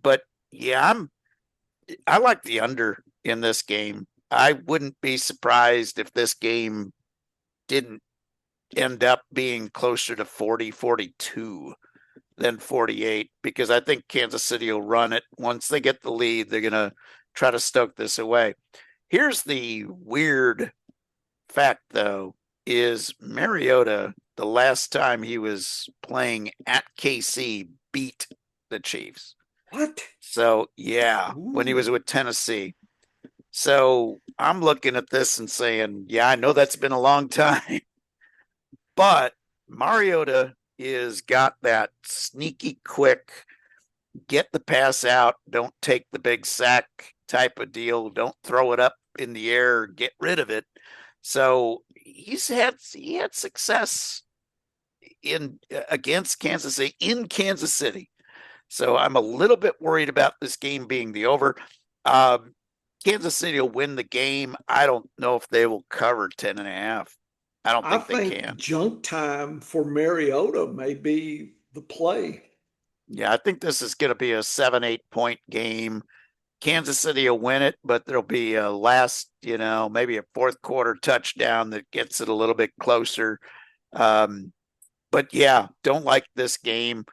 But yeah, I like the under in this game. I wouldn't be surprised if this game didn't end up being closer to 40-42 than 48, because I think Kansas City will run it. Once they get the lead, they're going to try to stoke this away. Here's the weird fact, though, is Mariota, the last time he was playing at KC, beat the Chiefs. What? So, yeah, when he Ooh. was with Tennessee. So I'm looking at this and saying, yeah, I know that's been a long time, but Mariota is got that sneaky quick, get the pass out, don't take the big sack type of deal, don't throw it up in the air, get rid of it. So he had success in against Kansas City in Kansas City. So I'm a little bit worried about this game being the over. Um, Kansas City will win the game. I don't know if they will cover 10.5. I don't I think they think can. junk time for Mariota may be the play. Yeah, I think this is going to be a 7-8 point game. Kansas City will win it, but there'll be a last, maybe a fourth quarter touchdown that gets it a little bit closer. But yeah, don't like this game.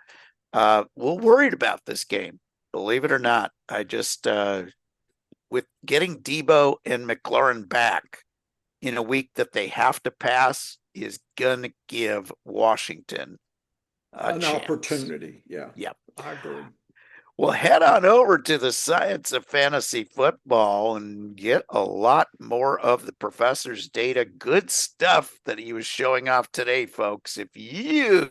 We're worried about this game, believe it or not. I just, with getting Debo and McLaurin back in a week that they have to pass, is going to give Washington a An chance. opportunity. Yeah, Yep. I agree. Well, head on over to the Science of Fantasy Football and get a lot more of the professor's data. Good stuff that he was showing off today, folks. If you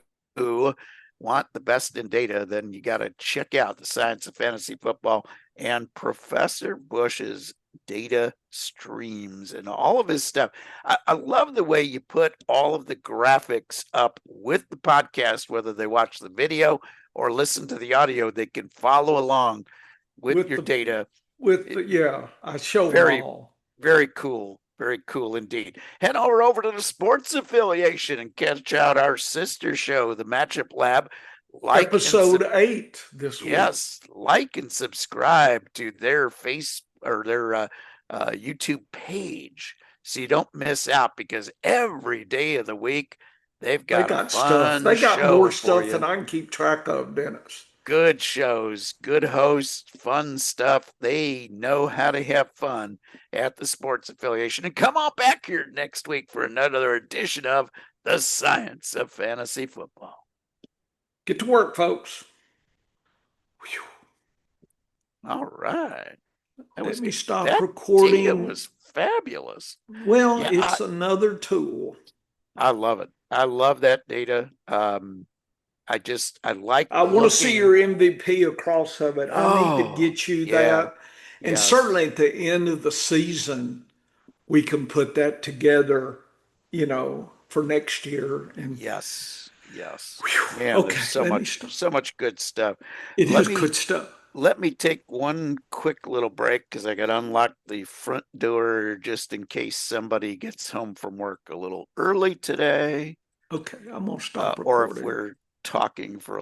want the best in data, then you got to check out the Science of Fantasy Football and Professor Bush's data streams and all of his stuff. I love the way you put all of the graphics up with the podcast, whether they watch the video or listen to the audio. They can follow along with With your the data. yeah, I show them Very, all. very cool. Very cool indeed. Head over to the sports affiliation and catch out our sister show, the Matchup Lab. Episode 8 this week. Yes, like and subscribe to their YouTube page so you don't miss out, because every day of the week they've They got a got stuff. fun They got more show for stuff you. than I can keep track of, Dennis. Good shows, good hosts, fun stuff. They know how to have fun at the sports affiliation. And come on back here next week for another edition of the Science of Fantasy Football. Get to work, folks. Whew. All right. Let me stop That data recording. was fabulous. Well, Yeah, it's another tool. I love it. I love that data. I like I want to see looking. your MVP across of it. I need to Oh, get you yeah, that. And yes, certainly at the end of the season, we can put that together, for next year. And yes. whew, Man, there's okay, let me stop. so much good stuff. It Let is me good stuff. let me take one quick little break because I got to unlock the front door just in case somebody gets home from work a little early today, Okay, I'm gonna stop or if recording. we're talking for a